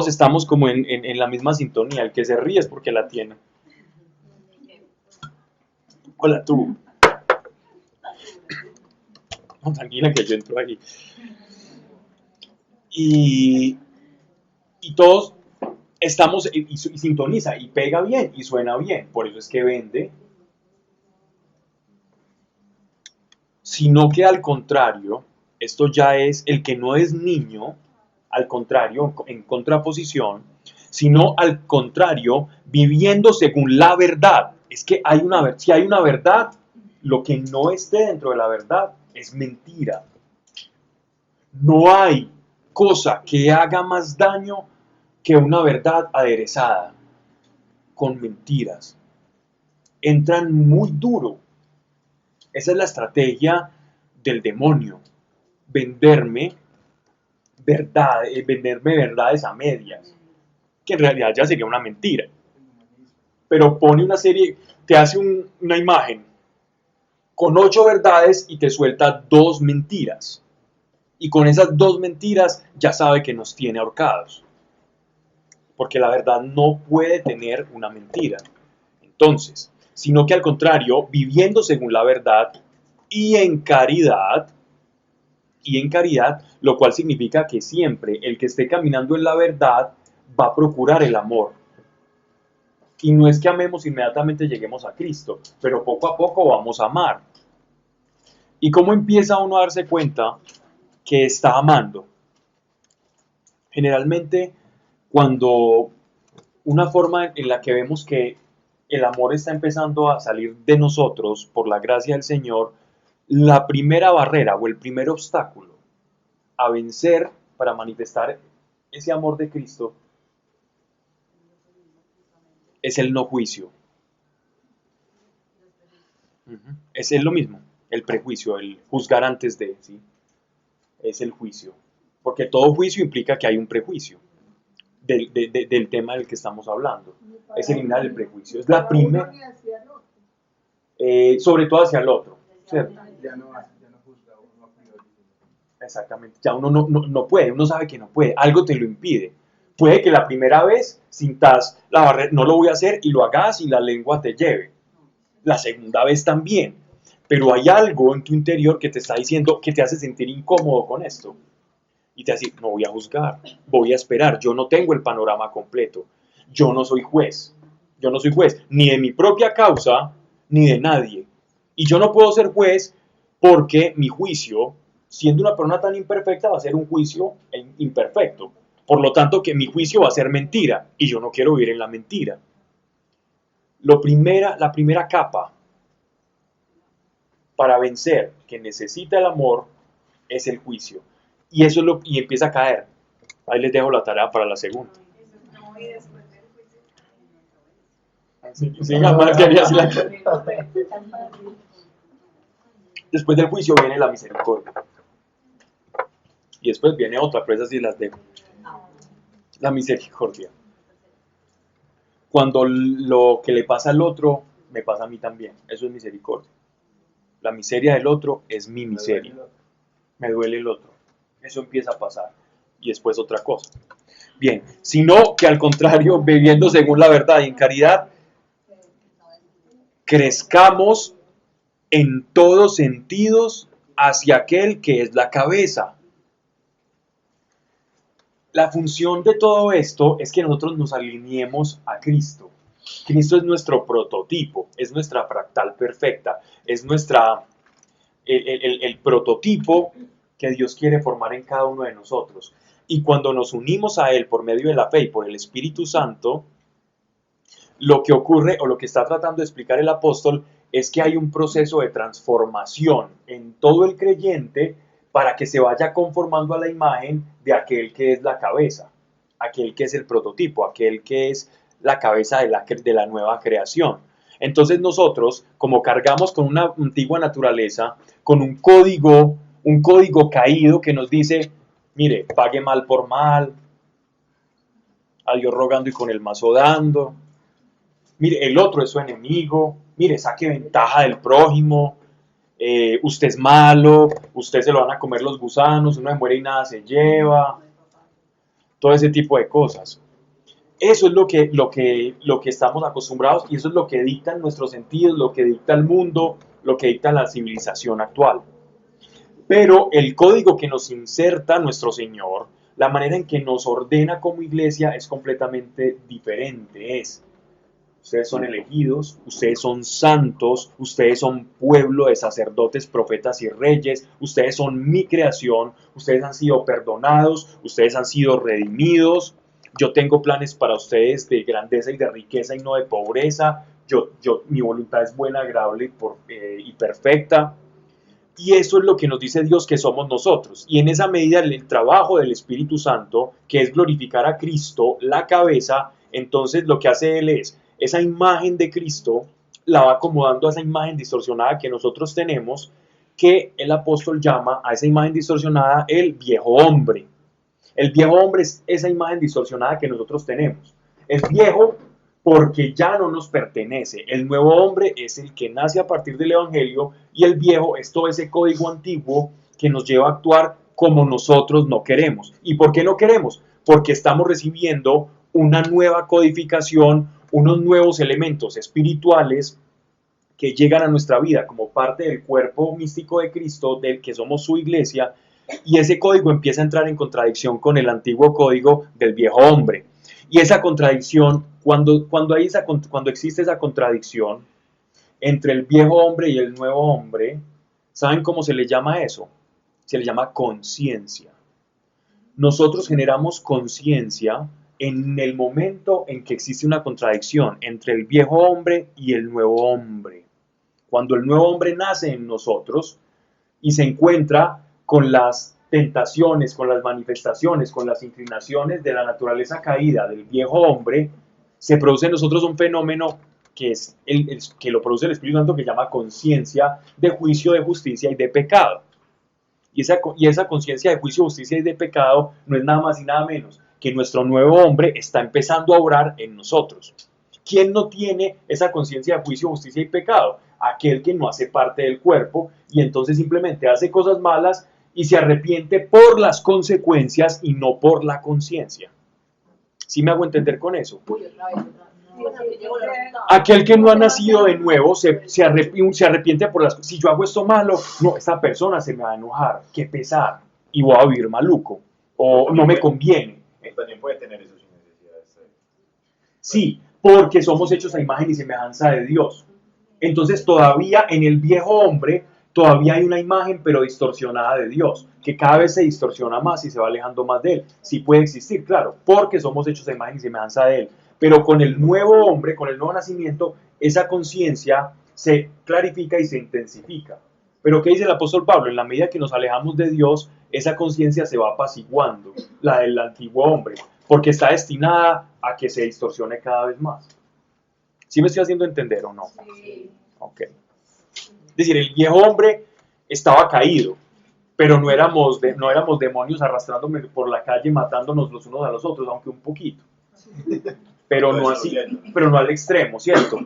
estamos como en la misma sintonía. El que se ríe es porque la tiene. Hola, tú. No, tranquila que yo entro ahí. Y todos estamos y sintoniza y pega bien y suena bien, por eso es que vende. Sino que al contrario, esto ya es el que no es niño, al contrario, en contraposición, sino al contrario, viviendo según la verdad. Es que si hay una verdad, lo que no esté dentro de la verdad es mentira. No hay cosa que haga más daño que una verdad aderezada con mentiras. Entran muy duro. Esa es la estrategia del demonio. Venderme verdades a medias, que en realidad ya sería una mentira. Pero pone una serie, te hace una imagen con 8 verdades y te suelta 2 mentiras. Y con esas 2 mentiras ya sabe que nos tiene ahorcados. Porque la verdad no puede tener una mentira. Entonces, sino que al contrario, viviendo según la verdad y en caridad, lo cual significa que siempre el que esté caminando en la verdad va a procurar el amor. Y no es que amemos inmediatamente lleguemos a Cristo, pero poco a poco vamos a amar. ¿Y cómo empieza uno a darse cuenta que está amando? Generalmente, cuando una forma en la que vemos que el amor está empezando a salir de nosotros por la gracia del Señor, la primera barrera o el primer obstáculo a vencer para manifestar ese amor de Cristo es el no juicio. Es lo mismo, el prejuicio, el juzgar antes de, ¿sí? Es el juicio. Porque todo juicio implica que hay un prejuicio del tema del que estamos hablando. Es eliminar el prejuicio. Es la primera. Sobre todo hacia el otro, ¿cierto? Ya no juzga, uno prioriza. Exactamente. Ya uno no puede, uno sabe que no puede. Algo te lo impide. Puede que la primera vez sintas la barrera, no lo voy a hacer, y lo hagas y la lengua te lleve. La segunda vez también. Pero hay algo en tu interior que te está diciendo, que te hace sentir incómodo con esto. Y te hace, no voy a juzgar, voy a esperar. Yo no tengo el panorama completo. Yo no soy juez. Yo no soy juez ni de mi propia causa, ni de nadie. Y yo no puedo ser juez porque mi juicio, siendo una persona tan imperfecta, va a ser un juicio imperfecto. Por lo tanto, que mi juicio va a ser mentira. Y yo no quiero vivir en la mentira. La primera capa para vencer, que necesita el amor, es el juicio. Y eso y empieza a caer. Ahí les dejo la tarea para la segunda. Después del juicio viene la misericordia. Y después viene otra, pero esas sí las dejo. La misericordia. Cuando lo que le pasa al otro, me pasa a mí también. Eso es misericordia. La miseria del otro es mi miseria. Me duele el otro. Eso empieza a pasar. Y después otra cosa. Bien, sino que al contrario, viviendo según la verdad y en caridad, crezcamos en todos sentidos hacia aquel que es la cabeza. La función de todo esto es que nosotros nos alineemos a Cristo. Cristo es nuestro prototipo, es nuestra fractal perfecta, es el prototipo que Dios quiere formar en cada uno de nosotros. Y cuando nos unimos a Él por medio de la fe y por el Espíritu Santo, lo que ocurre o lo que está tratando de explicar el apóstol es que hay un proceso de transformación en todo el creyente para que se vaya conformando a la imagen de aquel que es la cabeza, aquel que es el prototipo, aquel que es la cabeza de la nueva creación. Entonces nosotros, como cargamos con una antigua naturaleza, con un código caído que nos dice, mire, pague mal por mal, a Dios rogando y con el mazo dando, mire, el otro es su enemigo, mire, saque ventaja del prójimo, usted es malo, usted se lo van a comer los gusanos, uno se muere y nada se lleva, todo ese tipo de cosas. Eso es lo que estamos acostumbrados y eso es lo que dictan nuestros sentidos, lo que dicta el mundo, lo que dicta la civilización actual. Pero el código que nos inserta nuestro Señor, la manera en que nos ordena como iglesia es completamente diferente. Ustedes son elegidos, ustedes son santos, ustedes son pueblo de sacerdotes, profetas y reyes, ustedes son mi creación, ustedes han sido perdonados, ustedes han sido redimidos. Yo tengo planes para ustedes de grandeza y de riqueza y no de pobreza. Mi voluntad es buena, agradable y perfecta. Y eso es lo que nos dice Dios que somos nosotros. Y en esa medida el trabajo del Espíritu Santo, que es glorificar a Cristo, la cabeza, entonces lo que hace Él es, esa imagen de Cristo la va acomodando a esa imagen distorsionada que nosotros tenemos, que el apóstol llama a esa imagen distorsionada el viejo hombre. El viejo hombre es esa imagen distorsionada que nosotros tenemos. Es viejo porque ya no nos pertenece. El nuevo hombre es el que nace a partir del Evangelio y el viejo es todo ese código antiguo que nos lleva a actuar como nosotros no queremos. ¿Y por qué no queremos? Porque estamos recibiendo una nueva codificación, unos nuevos elementos espirituales que llegan a nuestra vida como parte del cuerpo místico de Cristo, del que somos su iglesia, y ese código empieza a entrar en contradicción con el antiguo código del viejo hombre. Y esa contradicción, cuando existe esa contradicción entre el viejo hombre y el nuevo hombre, ¿saben cómo se le llama eso? Se le llama conciencia. Nosotros generamos conciencia en el momento en que existe una contradicción entre el viejo hombre y el nuevo hombre. Cuando el nuevo hombre nace en nosotros y se encuentra con las tentaciones, con las manifestaciones, con las inclinaciones de la naturaleza caída del viejo hombre, se produce en nosotros un fenómeno que lo produce el Espíritu Santo, que llama conciencia de juicio, de justicia y de pecado. Y esa conciencia de juicio, justicia y de pecado no es nada más y nada menos que nuestro nuevo hombre está empezando a obrar en nosotros. ¿Quién no tiene esa conciencia de juicio, justicia y pecado? Aquel que no hace parte del cuerpo y entonces simplemente hace cosas malas y se arrepiente por las consecuencias y no por la conciencia. ¿Sí me hago entender con eso? Aquel que no ha nacido de nuevo se arrepiente por las cosas. Si yo hago esto malo, no, esta persona se me va a enojar, qué pesar, y voy a vivir maluco, o no me conviene. También puede tener eso sin necesidad de ser. Sí, porque somos hechos a imagen y semejanza de Dios. Entonces todavía en el viejo hombre todavía hay una imagen pero distorsionada de Dios, que cada vez se distorsiona más y se va alejando más de Él. Sí puede existir, claro, porque somos hechos a imagen y semejanza de Él. Pero con el nuevo hombre, con el nuevo nacimiento, esa conciencia se clarifica y se intensifica. Pero ¿qué dice el apóstol Pablo? En la medida que nos alejamos de Dios, esa conciencia se va apaciguando, la del antiguo hombre, porque está destinada a que se distorsione cada vez más. ¿Sí me estoy haciendo entender o no? Sí. Ok. Es decir, el viejo hombre estaba caído, pero no éramos demonios arrastrándome por la calle, matándonos los unos a los otros, aunque un poquito. Pero no así, pero no al extremo, ¿cierto?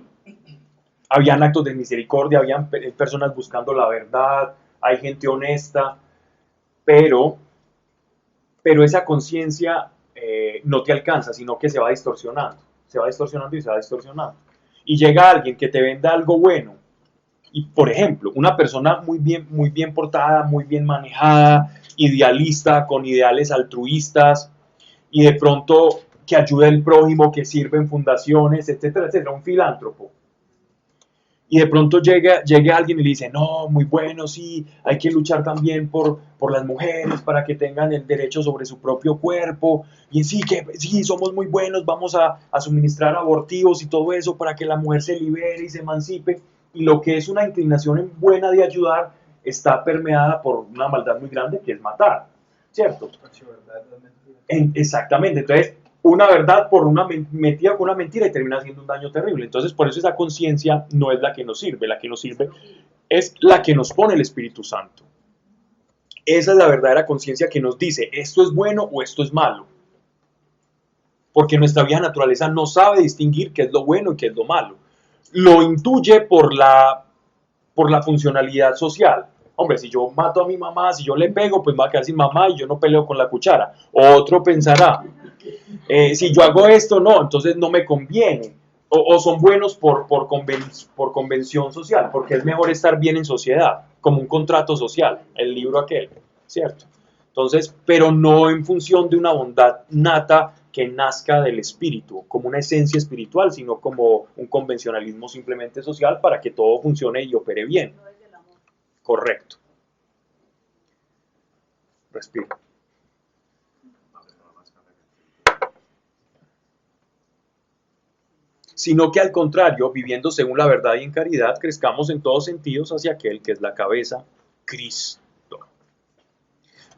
Habían actos de misericordia, habían personas buscando la verdad, hay gente honesta, pero esa conciencia no te alcanza, sino que se va distorsionando y se va distorsionando. Y llega alguien que te venda algo bueno, y por ejemplo, una persona muy bien portada, muy bien manejada, idealista, con ideales altruistas, y de pronto que ayuda al prójimo, que sirve en fundaciones, etcétera, etcétera, un filántropo. Y de pronto llega alguien y le dice, no, muy bueno, sí, hay que luchar también por las mujeres para que tengan el derecho sobre su propio cuerpo, y sí, somos muy buenos, vamos a suministrar abortivos y todo eso para que la mujer se libere y se emancipe, y lo que es una inclinación buena de ayudar, está permeada por una maldad muy grande que es matar, ¿cierto? Exactamente, entonces una verdad por una metida con una mentira y termina haciendo un daño terrible. Entonces por eso esa conciencia no es la que nos sirve, la que nos sirve es la que nos pone el Espíritu Santo. Esa es la verdadera conciencia que nos dice esto es bueno o esto es malo. Porque nuestra vieja naturaleza no sabe distinguir qué es lo bueno y qué es lo malo. Lo intuye por la funcionalidad social. Hombre, si yo mato a mi mamá, si yo le pego, pues me va a quedar sin mamá y yo no peleo con la cuchara. Otro pensará, si yo hago esto, no, entonces no me conviene. O son buenos por convención social, porque es mejor estar bien en sociedad, como un contrato social, el libro aquel, ¿cierto? Entonces, pero no en función de una bondad nata que nazca del espíritu, como una esencia espiritual, sino como un convencionalismo simplemente social para que todo funcione y opere bien. Correcto. Respira. Sino que al contrario, viviendo según la verdad y en caridad, crezcamos en todos sentidos hacia aquel que es la cabeza, Cristo.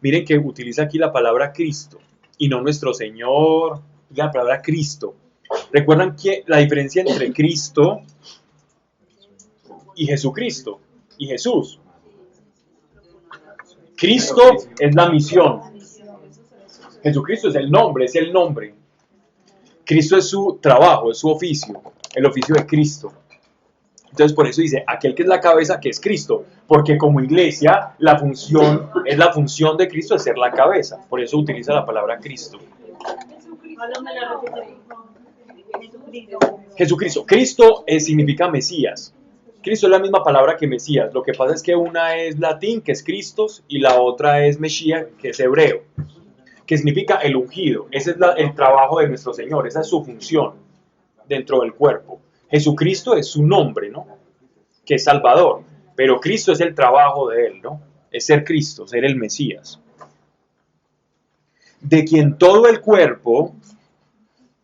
Miren que utiliza aquí la palabra Cristo y no nuestro Señor, la palabra Cristo. ¿Recuerdan que la diferencia entre Cristo y Jesucristo y Jesús? Cristo es la misión. Jesucristo es el nombre, es el nombre. Cristo es su trabajo, es su oficio, el oficio de Cristo. Entonces por eso dice, aquel que es la cabeza, que es Cristo, porque como iglesia, la función de Cristo es ser la cabeza. Por eso utiliza la palabra Cristo. Jesucristo. Cristo significa Mesías. Cristo es la misma palabra que Mesías. Lo que pasa es que una es latín, que es Christos, y la otra es Mesías, que es hebreo, que significa el ungido. Ese es el trabajo de nuestro Señor, esa es su función dentro del cuerpo. Jesucristo es su nombre, ¿no? Que es Salvador, pero Cristo es el trabajo de Él, ¿no? Es ser Cristo, ser el Mesías. De quien todo el cuerpo,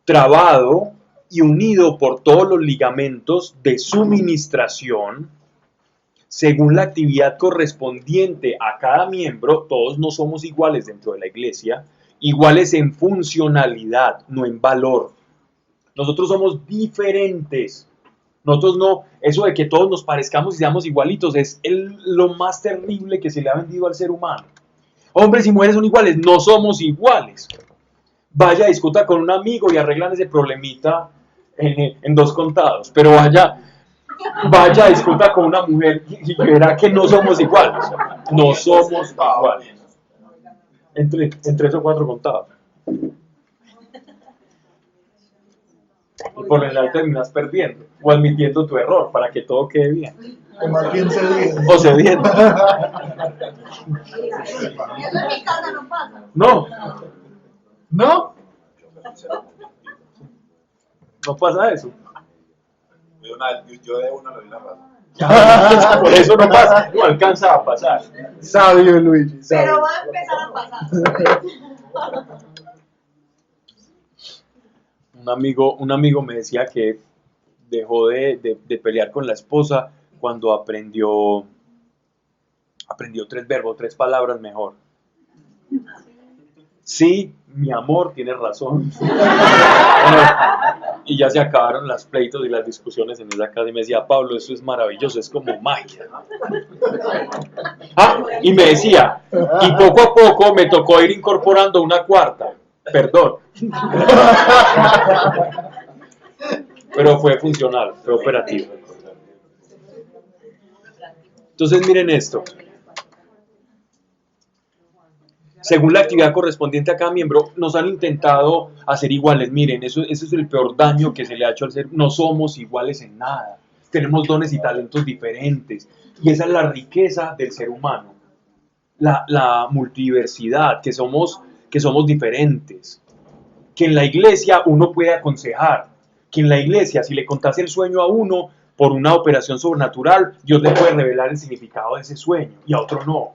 trabado y unido por todos los ligamentos de su ministración, según la actividad correspondiente a cada miembro, todos no somos iguales dentro de la iglesia, iguales en funcionalidad, no en valor. Nosotros somos diferentes. Nosotros no, eso de que todos nos parezcamos y seamos igualitos es lo más terrible que se le ha vendido al ser humano. Hombres y mujeres son iguales, no somos iguales. Vaya, discuta con un amigo y arreglan ese problemita en 2 contados, pero vaya, discuta con una mujer y verá que no somos iguales. No somos iguales. Entre 3 o 4 contados. Y por lo general terminas perdiendo o admitiendo tu error para que todo quede bien. O más bien cediendo. O cediendo. Eso en mi casa no pasa. No, ¿No? no pasa eso. Yo de una lo vi la razón. Por eso no pasa, no alcanza a pasar. Sabio, Luigi. Sabio. Pero va a empezar a pasar. Un amigo me decía que dejó de pelear con la esposa cuando aprendió 3 verbos, 3 palabras mejor. Sí, mi amor, tienes razón. Y ya se acabaron las pleitos y las discusiones en esa casa y me decía, Pablo, eso es maravilloso, es como magia. Y me decía, y poco a poco me tocó ir incorporando una 4ª. Perdón. Pero fue funcional, fue operativo. Entonces miren esto. Según la actividad correspondiente a cada miembro, nos han intentado hacer iguales. Miren, eso es el peor daño que se le ha hecho al ser. No somos iguales en nada. Tenemos dones y talentos diferentes. Y esa es la riqueza del ser humano. La multiversidad, que somos diferentes. Que en la iglesia uno puede aconsejar. Que en la iglesia, si le contase el sueño a uno por una operación sobrenatural, Dios le puede revelar el significado de ese sueño. Y a otro no.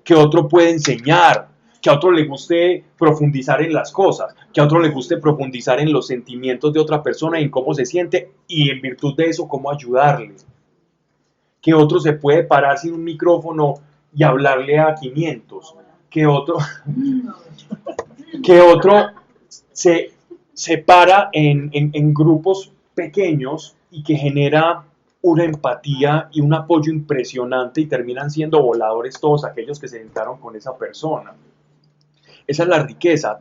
Que otro puede enseñar. Que a otro le guste profundizar en las cosas, que a otro le guste profundizar en los sentimientos de otra persona y en cómo se siente y en virtud de eso cómo ayudarle. que otro se puede parar sin un micrófono y hablarle a 500, que otro se para en grupos pequeños y que genera una empatía y un apoyo impresionante y terminan siendo voladores todos aquellos que se sentaron con esa persona. Esa es la riqueza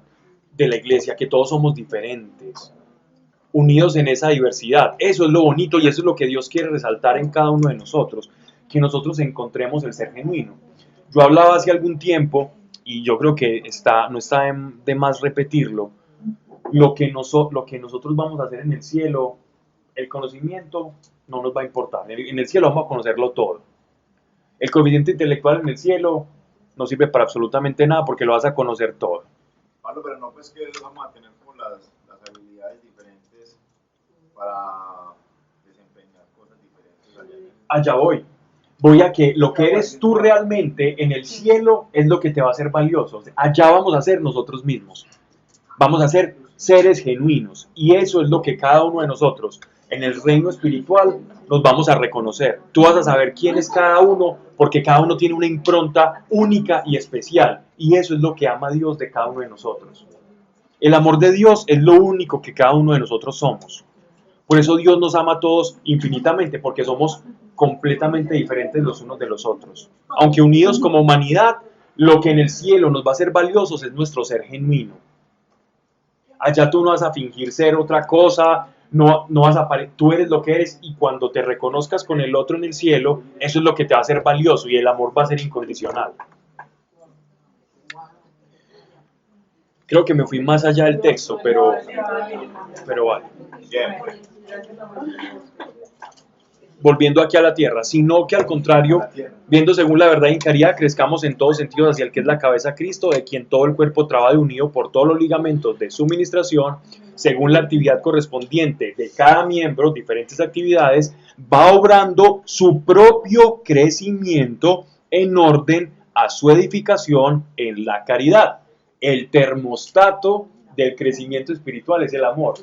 de la iglesia, que todos somos diferentes, unidos en esa diversidad. Eso es lo bonito y eso es lo que Dios quiere resaltar en cada uno de nosotros, que nosotros encontremos el ser genuino. Yo hablaba hace algún tiempo, y yo creo que no está de más repetirlo, lo que nosotros vamos a hacer en el cielo, el conocimiento no nos va a importar. En el cielo vamos a conocerlo todo. El coeficiente intelectual en el cielo no sirve para absolutamente nada porque lo vas a conocer todo. Pablo, pero no pues que vamos a tener como las habilidades diferentes para desempeñar cosas diferentes allá voy. Voy a que lo que eres tú realmente en el cielo es lo que te va a hacer valioso. Allá vamos a ser nosotros mismos. Vamos a ser seres genuinos. Y eso es lo que cada uno de nosotros en el reino espiritual nos vamos a reconocer. Tú vas a saber quién es cada uno porque cada uno tiene una impronta única y especial. Y eso es lo que ama Dios de cada uno de nosotros. El amor de Dios es lo único que cada uno de nosotros somos. Por eso Dios nos ama a todos infinitamente, porque somos completamente diferentes los unos de los otros. Aunque unidos como humanidad, lo que en el cielo nos va a hacer valiosos es nuestro ser genuino. Allá tú no vas a fingir ser otra cosa, no vas a tú eres lo que eres, y cuando te reconozcas con el otro en el cielo, eso es lo que te va a hacer valioso y el amor va a ser incondicional. Creo que me fui más allá del texto, pero vale. Volviendo aquí a la tierra, sino que al contrario, viendo según la verdad y en caridad, crezcamos en todos sentidos hacia el que es la cabeza Cristo, de quien todo el cuerpo trabaja unido por todos los ligamentos de su ministración, según la actividad correspondiente de cada miembro, diferentes actividades, va obrando su propio crecimiento en orden a su edificación en la caridad. El termostato del crecimiento espiritual es el amor.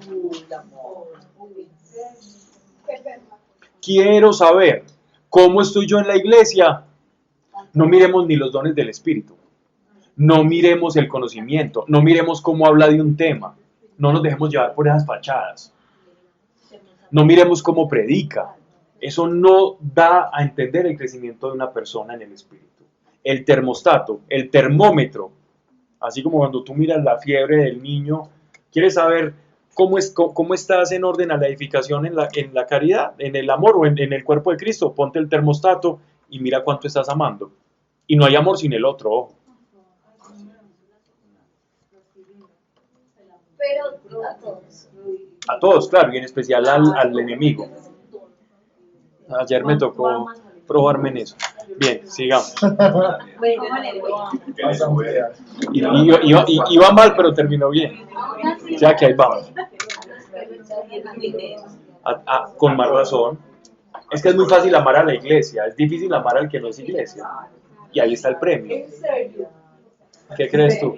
Quiero saber cómo estoy yo en la iglesia. No miremos ni los dones del Espíritu. No miremos el conocimiento. No miremos cómo habla de un tema. No nos dejemos llevar por esas fachadas. No miremos cómo predica. Eso no da a entender el crecimiento de una persona en el Espíritu. El termostato, el termómetro. Así como cuando tú miras la fiebre del niño, quieres saber cómo estás en orden a la edificación en la caridad, en el amor o en el cuerpo de Cristo. Ponte el termostato y mira cuánto estás amando. Y no hay amor sin el otro, ojo. Pero a todos. A todos, claro, y en especial al enemigo. Ayer me tocó probarme en eso. Bien, sigamos. Iba mal, pero terminó bien. O sea que ahí vamos. Con más razón. Es que es muy fácil amar a la iglesia, es difícil amar al que no es iglesia. Y ahí está el premio. ¿Qué crees tú?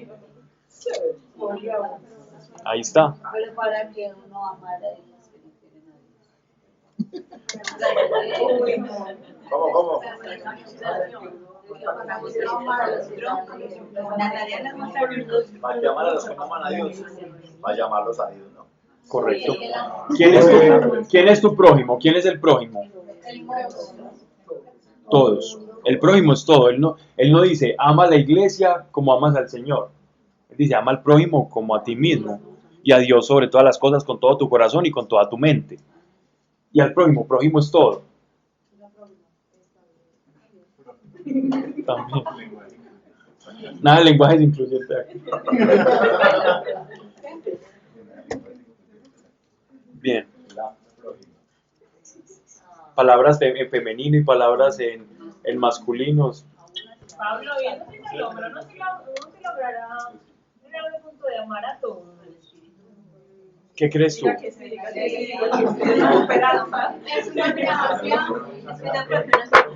Ahí está. Pero para que uno amara a Dios. ¿Cómo? Para que amar a los que no aman a Dios, para llamarlos a Dios, ¿no? Correcto. ¿Quién es tu prójimo? ¿Quién es el prójimo? Todos. El prójimo es todo. Él no dice, ama a la iglesia como amas al Señor. Él dice, ama al prójimo como a ti mismo. Y a Dios sobre todas las cosas, con todo tu corazón y con toda tu mente. Y al prójimo es todo. También. Nada de lenguajes incluyentes aquí. Bien. Palabras en femenino y palabras en masculinos. Pablo, viendo que el hombre no se logrará llegar al punto de amar a todos. ¿Qué crees tú? Es una gracia.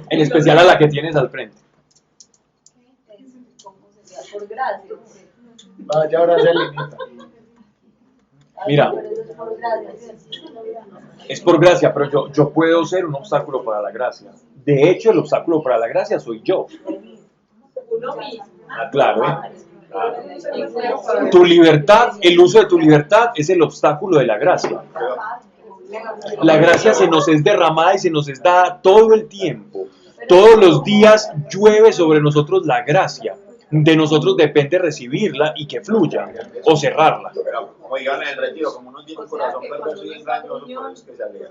En especial a la que tienes al frente. Por gracia. Vaya, ahora se limita. Mira, Pero eso es por gracia. es por gracia, pero yo puedo ser un obstáculo para la gracia. De hecho, el obstáculo para la gracia soy yo. Uno mismo. Claro, Tu libertad, el uso de tu libertad es el obstáculo de la gracia. La gracia se nos es derramada y se nos es dada todo el tiempo. Todos los días llueve sobre nosotros la gracia. De nosotros depende recibirla y que fluya o cerrarla. Pero, como digan en el retiro, como uno tiene un corazón perverso y engañoso, por eso es que se aleja.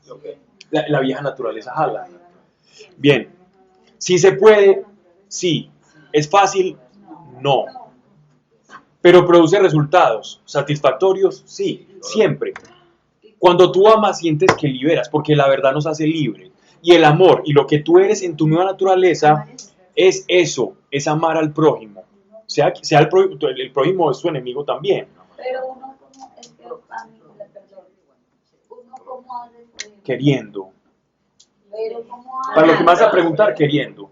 ¿Sí o qué? La vieja naturaleza jala. Bien, si se puede, sí. ¿Es fácil? No. Pero produce resultados satisfactorios, sí, siempre. Cuando tú amas, sientes que liberas, porque la verdad nos hace libre. Y el amor y lo que tú eres en tu nueva naturaleza es eso, es amar al prójimo. Sea el prójimo es tu enemigo también. Pero uno como, es que a mí, perdón, uno como hace, por ejemplo, Queriendo. pero como hace. Para lo que me vas a preguntar, queriendo.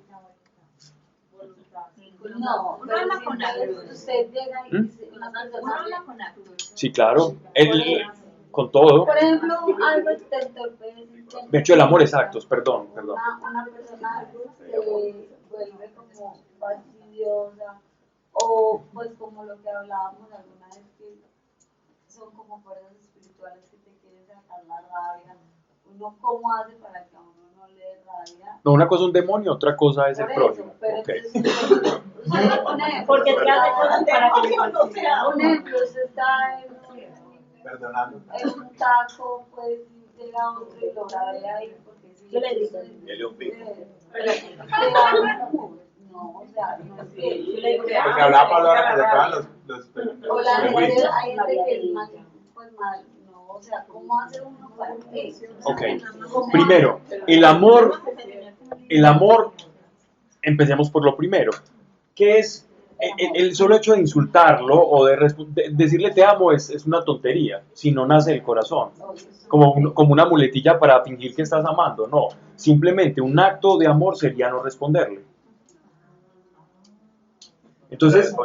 No, Uno habla con actos. usted llega y dice, una Uno persona, habla con actos. Sí, claro. Con todo. por ejemplo, algo te entorpece. De hecho, el amor es actos, perdón. Una persona se vuelve como fastidiosa o pues como lo que hablábamos alguna vez que son como fuerzas espirituales que te quieren sacar la rabia. Uno cómo hace para que a uno no le dé rabia. No, una cosa es un demonio, otra cosa es el Por prójimo. eso, pero Ok. entonces, un ejemplo, Porque te hace cosas para que no sea un ejemplo, usted está Perdonando. en un taco, pues llega otro y lo rabia ahí porque sí. ¿Qué le dice? Dele un pico. No, o sea, no es que Porque hablaba palabras que sacaban los o la gente, prejuicios. hay gente que es más, pues mal, no, o sea, ¿cómo hace uno para eso? Ok. Primero, el amor, empecemos por lo primero, que es el solo hecho de insultarlo o de decirle te amo es una tontería, si no nace del corazón, como una muletilla para fingir que estás amando, no, simplemente un acto de amor sería no responderle. Entonces,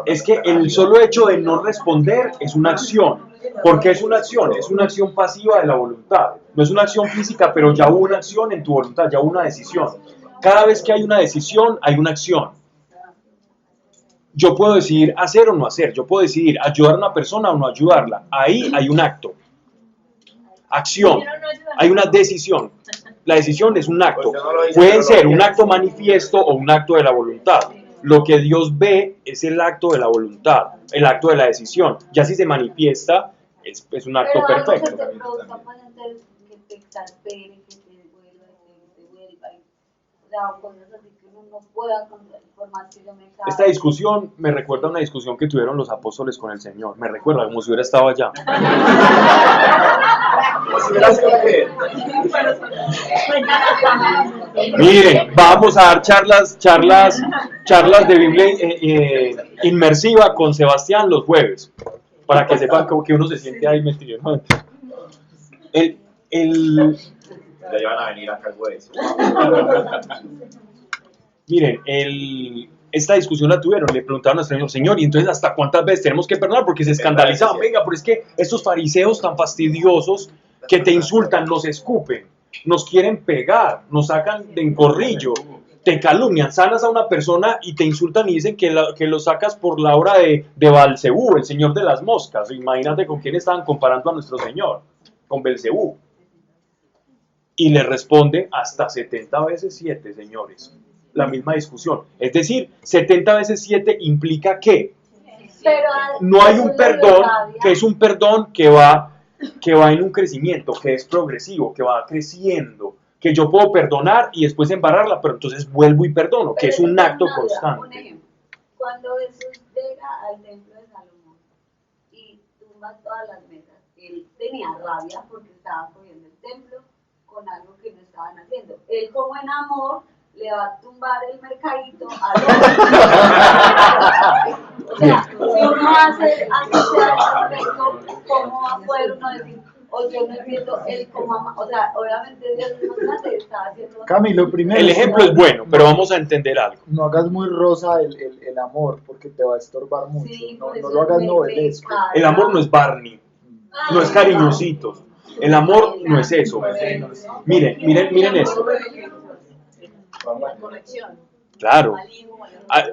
es que el solo hecho de no responder es una acción. ¿Por qué es una acción? Es una acción pasiva de la voluntad. No es una acción física, pero ya hubo una acción en tu voluntad, ya hubo una decisión. Cada vez que hay una decisión, hay una acción. Yo puedo decidir hacer o no hacer. Yo puedo decidir ayudar a una persona o no ayudarla. Ahí hay un acto. Acción. Hay una decisión. La decisión es un acto. Pueden ser un acto manifiesto o un acto de la voluntad. Lo que Dios ve es el acto de la voluntad, el acto de la decisión. Ya si se manifiesta, es un acto pero perfecto. algo que te produzca, pues, entonces, que te exaspere, que te vuelva, o sea, cosas así que uno no pueda controlar, por más que yo me cae. Esta discusión me recuerda a una discusión que tuvieron los apóstoles con el Señor. Me recuerda como si hubiera estado allá. Miren, vamos a dar charlas de Biblia inmersiva con Sebastián los jueves, para que sepan que uno se siente ahí metido, ¿no? Ya iban a venir acá el jueves. Miren, esta discusión la tuvieron, le preguntaron al Señor, Señor, y entonces ¿hasta cuántas veces tenemos que perdonar? Porque se escandalizaban, venga, pero es que estos fariseos tan fastidiosos que te insultan, nos escupen, nos quieren pegar, nos sacan de encorrillo, te calumnian, sanas a una persona y te insultan y dicen que lo sacas por la obra de Belcebú, el señor de las moscas. Imagínate con quién estaban comparando a nuestro Señor, con Belcebú. Y le responde hasta 70 veces 7, señores. La misma discusión. Es decir, 70 veces 7 implica que Pero, no hay un perdón, que es un perdón que va en un crecimiento, que es progresivo, que va creciendo, que yo puedo perdonar y después embarrarla, pero entonces vuelvo y perdono, que es un acto Un constante. ejemplo, cuando Jesús llega al templo de Salomón y tumba todas las mesas, él tenía rabia porque estaban cogiendo el templo con algo que no estaban haciendo. Él, como en amor, le va a tumbar el mercadito a los. O sea, si uno hace sea el perfecto, ¿cómo va a poder uno decir, O yo no entiendo el cómo ama, o sea, obviamente Dios es más grande, está haciendo... Camilo, primero. El ejemplo es bueno, pero vamos a entender algo. No hagas muy rosa el amor porque te va a estorbar mucho. Sí, No, por no eso lo hagas me novelesco. encanta. El amor no es Barney, no es cariñosito. El amor no es eso. Miren esto. La corrección. Claro.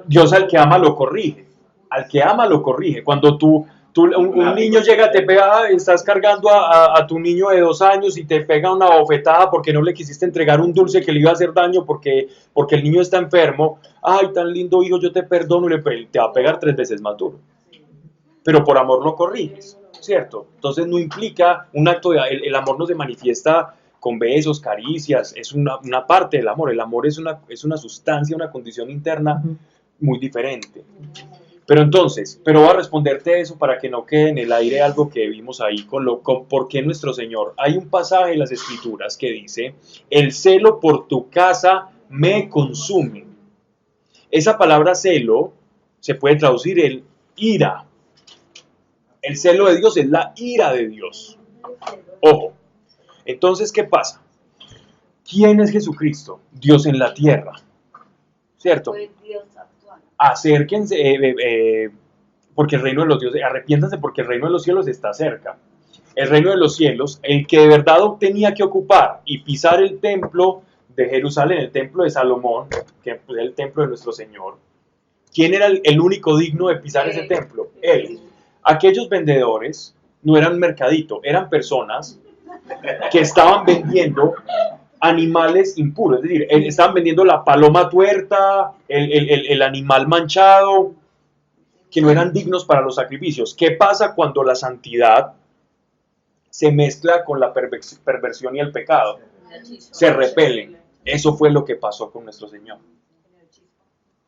Dios al que ama lo corrige. Al que ama lo corrige. Cuando un niño llega, te pega, estás cargando a tu niño de 2 años y te pega una bofetada porque no le quisiste entregar un dulce que le iba a hacer daño porque el niño está enfermo. Ay, tan lindo hijo, yo te perdono, te va a pegar 3 veces más duro. Pero por amor lo corriges, ¿cierto? Entonces no implica un acto de... El amor no se manifiesta con besos, caricias, es una parte del amor. El amor es una sustancia, una condición interna muy diferente. Pero voy a responderte eso para que no quede en el aire algo que vimos ahí con por qué nuestro Señor. Hay un pasaje en las Escrituras que dice, el celo por tu casa me consume. Esa palabra celo se puede traducir en ira. El celo de Dios es la ira de Dios. Ojo. Entonces, ¿qué pasa? ¿Quién es Jesucristo? Dios en la tierra. ¿Cierto? Pues Dios actual. Acérquense, porque el reino de los dioses, arrepiéntanse porque el reino de los cielos está cerca. El reino de los cielos, el que de verdad tenía que ocupar y pisar el templo de Jerusalén, el templo de Salomón, que es el templo de nuestro Señor. ¿Quién era el único digno de pisar ese templo? Él. Aquellos vendedores no eran mercadito, eran personas que estaban vendiendo animales impuros, es decir, estaban vendiendo la paloma tuerta, el animal manchado, que no eran dignos para los sacrificios. ¿Qué pasa cuando la santidad se mezcla con la perversión y el pecado? Se repelen. Eso fue lo que pasó con nuestro Señor.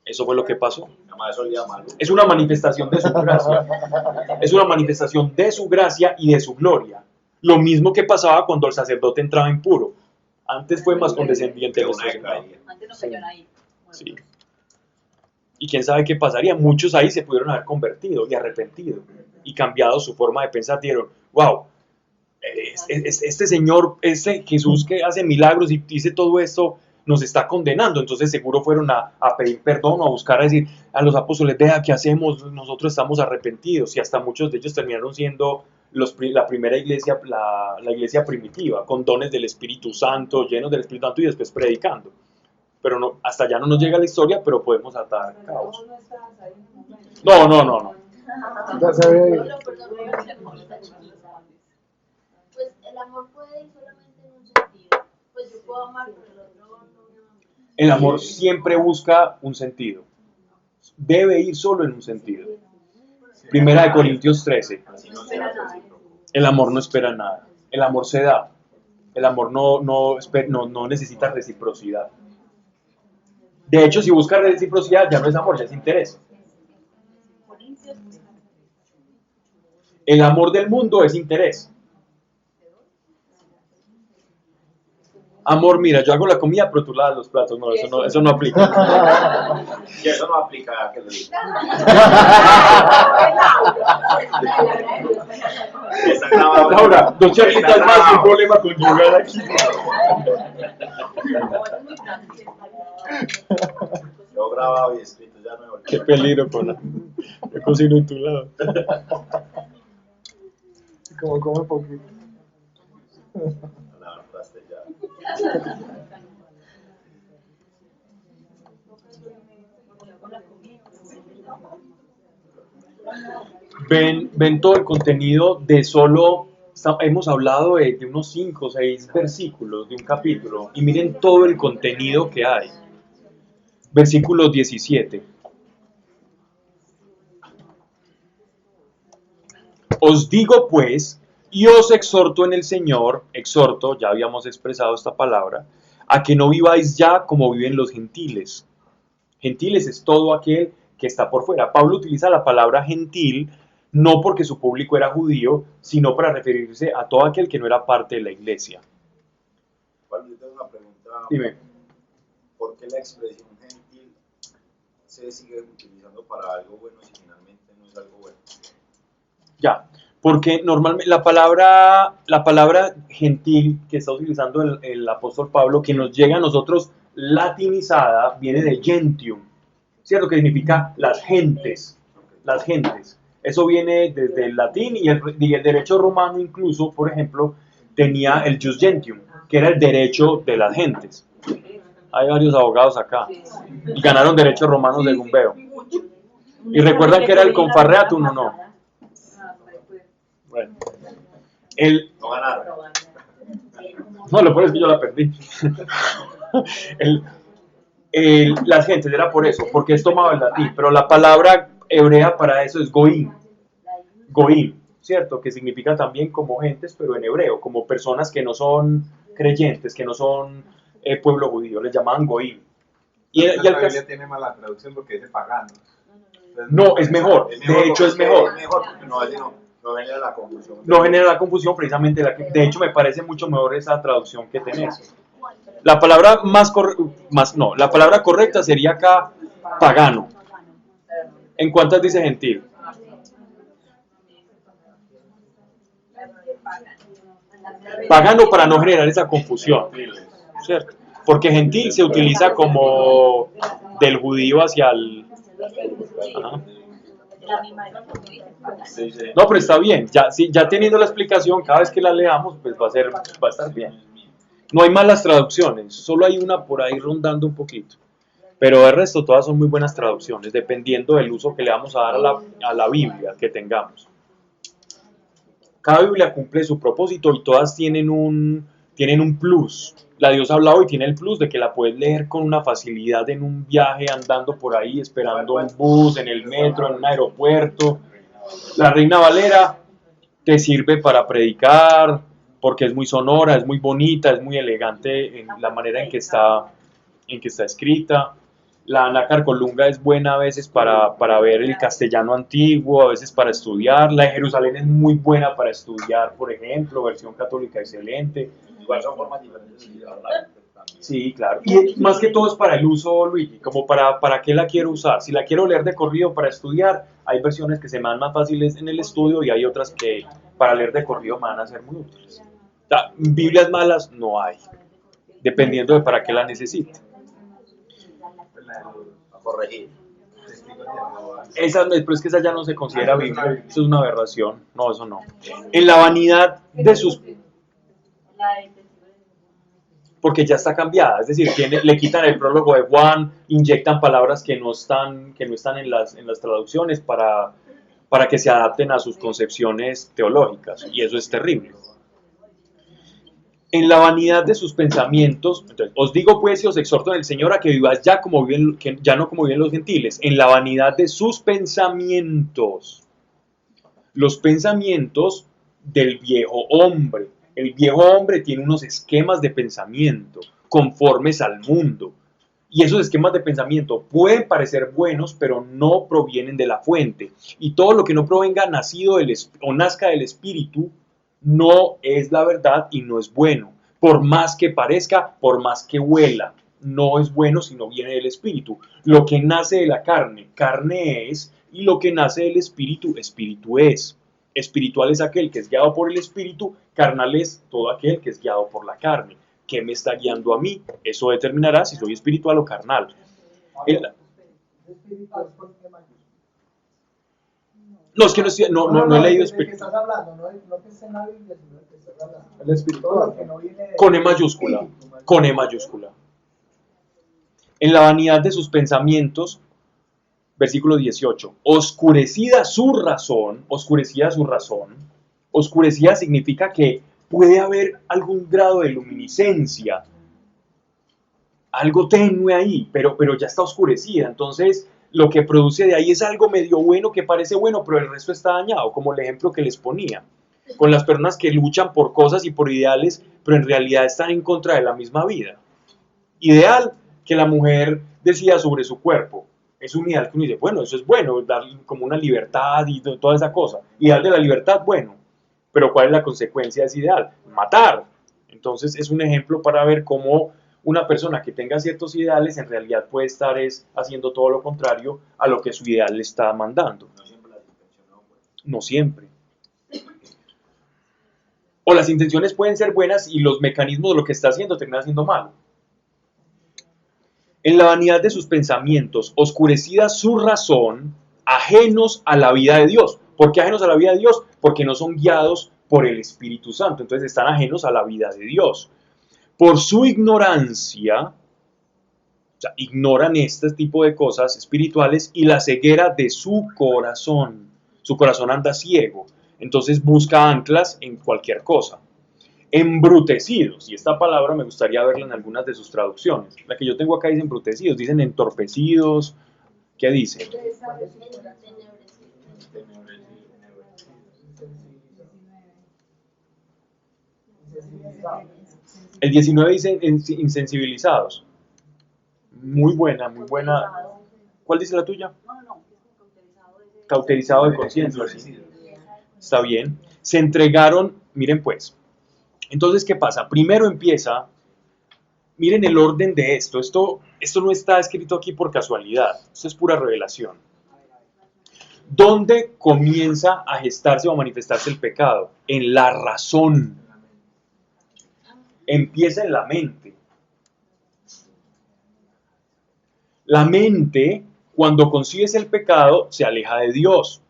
Eso fue lo que pasó. Es una manifestación de su gracia. Es una manifestación de su gracia y de su gloria. Lo mismo que pasaba cuando el sacerdote entraba impuro. Antes fue más condescendiente de nuestro Señor. Antes no cayó ahí. Sí. Y quién sabe qué pasaría. Muchos ahí se pudieron haber convertido y arrepentido y cambiado su forma de pensar. Dieron, wow, este Señor, este Jesús que hace milagros y dice todo esto, nos está condenando. Entonces seguro fueron a pedir perdón o a buscar a decir a los apóstoles, vea, ¿qué hacemos? Nosotros estamos arrepentidos. Y hasta muchos de ellos terminaron siendo la primera iglesia, la iglesia primitiva, con dones del Espíritu Santo, llenos del Espíritu Santo y después predicando. Pero no, hasta allá no nos llega la historia, pero podemos atar cabos. No. Ya se ve. Pues el amor puede ir solamente en un sentido. Pues yo puedo amar, pero el otro no me ama. El amor siempre busca un sentido. Debe ir solo en un sentido. Primera de Corintios 13. El amor no espera nada. El amor se da. El amor no necesita reciprocidad. De hecho, si busca reciprocidad, ya no es amor, ya es interés. El amor del mundo es interés. Amor, mira, yo hago la comida, pero tú lavas los platos. No, eso no aplica. Y eso no aplica a que le diga. Está grabado. Laura, 2 charlitas Está más y un grabado. problema conyugal aquí. Yo grabado y escrito, ya me volví. Qué peligro, Cona. Yo cocino en tu lado. Como come poquito. La nombraste ya. Ven todo el contenido de solo, hemos hablado de unos 5 o 6 versículos de un capítulo, y miren todo el contenido que hay. Versículo 17. Os digo pues, y os exhorto en el Señor, exhorto, ya habíamos expresado esta palabra, a que no viváis ya como viven los gentiles. Gentiles es todo aquel que está por fuera. Pablo utiliza la palabra gentil no porque su público era judío, sino para referirse a todo aquel que no era parte de la iglesia. Bueno, yo tengo una pregunta. Dime. ¿Por qué la expresión gentil se sigue utilizando para algo bueno y finalmente no es algo bueno? Ya, Porque normalmente la palabra gentil que está utilizando el apóstol Pablo, que nos llega a nosotros latinizada, viene de gentium, ¿cierto? Que significa las gentes, las gentes. Eso viene desde el latín y el derecho romano incluso, por ejemplo, tenía el jus gentium, que era el derecho de las gentes. Hay varios abogados acá y ganaron derechos romanos según veo. ¿Y recuerdan que era el confarreatum o no? Bueno, No ganaron. no, lo peor es que yo la perdí. Las gentes era por eso, porque es tomado el latín, pero la palabra hebrea para eso es goim, ¿cierto? Que significa también como gentes, pero en hebreo, como personas que no son creyentes, que no son pueblo judío, les llamaban goim. Y La Biblia tiene mala traducción porque dice pagano. Entonces, no, es mejor, de hecho es mejor. Es mejor porque no genera la confusión. No genera la confusión, precisamente, de hecho me parece mucho mejor esa traducción que tenés. La palabra la palabra correcta sería acá pagano. ¿En cuántas dice gentil? Pagano para no generar esa confusión, ¿cierto? Porque gentil se utiliza como del judío hacia el... Ajá. No, pero está bien, ya teniendo la explicación, cada vez que la leamos, pues va a estar bien. No hay malas traducciones, solo hay una por ahí rondando un poquito. Pero el resto todas son muy buenas traducciones, dependiendo del uso que le vamos a dar a la Biblia que tengamos. Cada Biblia cumple su propósito y todas tienen un plus. La Dios ha hablado y tiene el plus de que la puedes leer con una facilidad en un viaje, andando por ahí, esperando un bus, en el metro, en un aeropuerto. La Reina Valera te sirve para predicar, porque es muy sonora, es muy bonita, es muy elegante en la manera en que está escrita. La Nácar Colunga es buena a veces para ver el castellano antiguo, a veces para estudiar. La de Jerusalén es muy buena para estudiar, por ejemplo, versión católica excelente. Igual son formas diferentes de hablar. Sí, claro. Y más que todo es para el uso, Luigi, como para qué la quiero usar. Si la quiero leer de corrido para estudiar, hay versiones que se me dan más fáciles en el estudio y hay otras que para leer de corrido me van a ser muy útiles. Biblias malas no hay, dependiendo de para qué la necesite. A corregir. Pero es que esa ya no se considera Biblia, eso es una aberración. No, eso no. En la vanidad de sus... Porque ya está cambiada, es decir, le quitan el prólogo de Juan, inyectan palabras que no están en las traducciones para que se adapten a sus concepciones teológicas, y eso es terrible. En la vanidad de sus pensamientos, entonces, os digo pues y os exhorto en el Señor a que viváis ya no como viven los gentiles, en la vanidad de sus pensamientos. Los pensamientos del viejo hombre. El viejo hombre tiene unos esquemas de pensamiento conformes al mundo. Y esos esquemas de pensamiento pueden parecer buenos, pero no provienen de la fuente. Y todo lo que no provenga nazca del Espíritu, no es la verdad y no es bueno. Por más que parezca, por más que huela, no es bueno si no viene del Espíritu. Lo que nace de la carne, carne es, y lo que nace del Espíritu, espíritu es. Espiritual es aquel que es guiado por el Espíritu, carnal es todo aquel que es guiado por la carne. ¿Qué me está guiando a mí? Eso determinará si soy espiritual o carnal. No, es que no he leído espiritual. ¿De qué estás hablando? No que esté en la Biblia, sino de que estás hablando. El espiritual. Que no viene de... Con E mayúscula. Con E mayúscula. En la vanidad de sus pensamientos, versículo 18. Oscurecida su razón. Oscurecida significa que puede haber algún grado de luminiscencia. Algo tenue ahí, pero ya está oscurecida. Entonces, lo que produce de ahí es algo medio bueno que parece bueno, pero el resto está dañado, como el ejemplo que les ponía. Con las personas que luchan por cosas y por ideales, pero en realidad están en contra de la misma vida. Ideal que la mujer decida sobre su cuerpo. Es un ideal que uno dice, bueno, eso es bueno, darle como una libertad y toda esa cosa. Ideal de la libertad, bueno. Pero ¿cuál es la consecuencia de ese ideal? Matar. Entonces es un ejemplo para ver cómo una persona que tenga ciertos ideales en realidad puede estar haciendo todo lo contrario a lo que su ideal le está mandando. No siempre las intenciones no, pues. No siempre. O las intenciones pueden ser buenas y los mecanismos de lo que está haciendo termina siendo malo. En la vanidad de sus pensamientos, oscurecida su razón, ajenos a la vida de Dios. ¿Por qué ajenos a la vida de Dios? Porque no son guiados por el Espíritu Santo. Entonces están ajenos a la vida de Dios. Por su ignorancia, o sea, ignoran este tipo de cosas espirituales y la ceguera de su corazón. Su corazón anda ciego. Entonces busca anclas en cualquier cosa. Embrutecidos, y esta palabra me gustaría verla en algunas de sus traducciones. La que yo tengo acá dice embrutecidos, dicen entorpecidos. ¿Qué dice? El 19 dice insensibilizados. Muy buena, muy buena. ¿Cuál dice la tuya? Cauterizado de conciencia. ¿Sí? Está bien. Se entregaron, miren pues. Entonces, ¿qué pasa? Primero empieza, miren el orden de esto. Esto no está escrito aquí por casualidad. Esto es pura revelación. ¿Dónde comienza a gestarse o a manifestarse el pecado? En la razón. Empieza en la mente. La mente, cuando concibes el pecado, se aleja de Dios.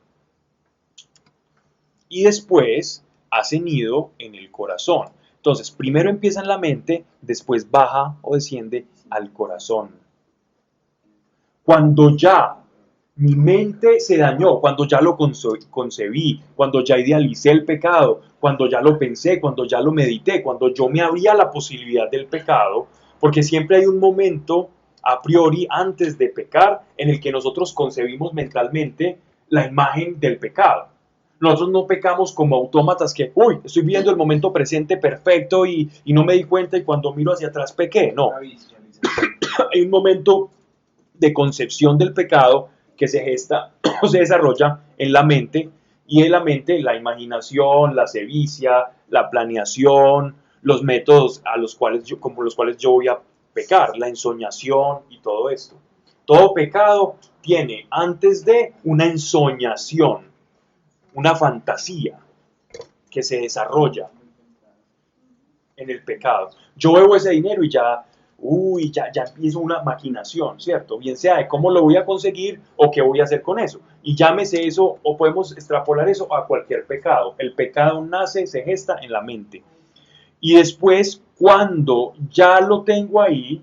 Y después hace nido en el corazón. Entonces, primero empieza en la mente, después baja o desciende al corazón. Cuando ya mi mente se dañó, cuando ya lo concebí, cuando ya idealicé el pecado, cuando ya lo pensé, cuando ya lo medité, cuando yo me abría la posibilidad del pecado, porque siempre hay un momento a priori antes de pecar en el que nosotros concebimos mentalmente la imagen del pecado. Nosotros no pecamos como autómatas que, uy, estoy viendo el momento presente perfecto y no me di cuenta y cuando miro hacia atrás pequé. No. Hay un momento de concepción del pecado que se gesta o se desarrolla en la mente, y en la mente la imaginación, la sevicia, la planeación, los métodos como los cuales yo voy a pecar, la ensoñación y todo esto. Todo pecado tiene antes de una ensoñación, una fantasía que se desarrolla en el pecado. Yo veo ese dinero y ya empiezo una maquinación, ¿cierto? Bien sea de cómo lo voy a conseguir o qué voy a hacer con eso. Y llámese eso, o podemos extrapolar eso a cualquier pecado. El pecado nace, se gesta en la mente. Y después, cuando ya lo tengo ahí,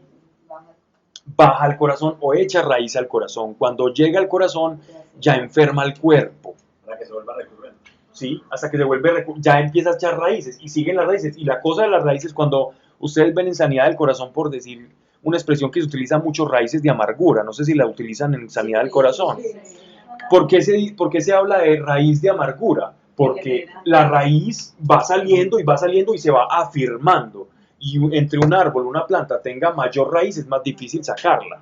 baja al corazón o echa raíz al corazón. Cuando llega al corazón, ya enferma el cuerpo. Para que se vuelva recurrente. Sí, hasta que se vuelve, ya empieza a echar raíces y siguen las raíces. Y la cosa de las raíces, cuando ustedes ven en sanidad del corazón, por decir una expresión que se utiliza mucho, raíces de amargura, no sé si la utilizan en sanidad del corazón. ¿Por qué se habla de raíz de amargura? Porque la raíz va saliendo y se va afirmando. Y entre un árbol, una planta tenga mayor raíz, es más difícil sacarla.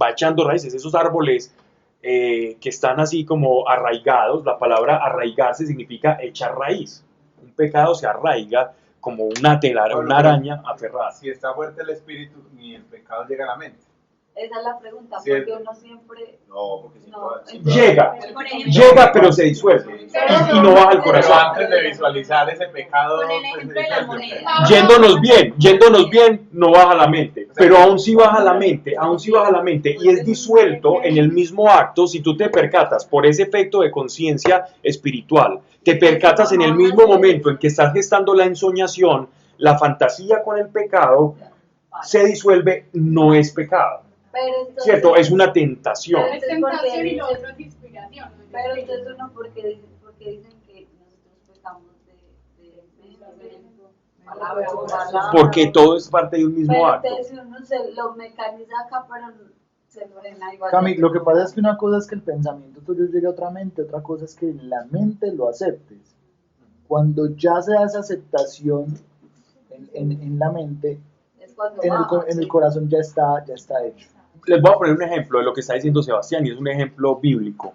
Va echando raíces. Esos árboles que están así como arraigados, la palabra arraigarse significa echar raíz. Un pecado se arraiga como una telaraña, una araña aferrada. Si está fuerte el espíritu, ni el pecado llega a la mente. Esa es la pregunta, Sí. porque uno siempre... No, porque Llega, pero se disuelve y no baja al Pero corazón. antes de visualizar ese pecado, Con el pues, ejemplo de la moneda. Yéndonos bien, no baja la mente, pero aún sí baja la mente, y es disuelto en el mismo acto. Si tú te percatas por ese efecto de conciencia espiritual, te percatas en el mismo momento en que estás gestando la ensoñación, la fantasía con el pecado se disuelve, no es pecado, Pero entonces, ¿cierto? Es una tentación. Es tentación y lo otro es inspiración. ¿no? Pero entonces uno, porque dicen que nosotros pecamos de palabra por palabra. Porque todo es parte de un mismo Pero acto. entonces uno se lo mecaniza acá, pero se frena igual. Cami, lo que pasa es que una cosa es que el pensamiento tuyo llegue a otra mente, otra cosa es que en la mente lo aceptes. Cuando ya se da esa aceptación en la mente, Es cuando en el corazón ya está hecho. Les voy a poner un ejemplo de lo que está diciendo Sebastián, y es un ejemplo bíblico.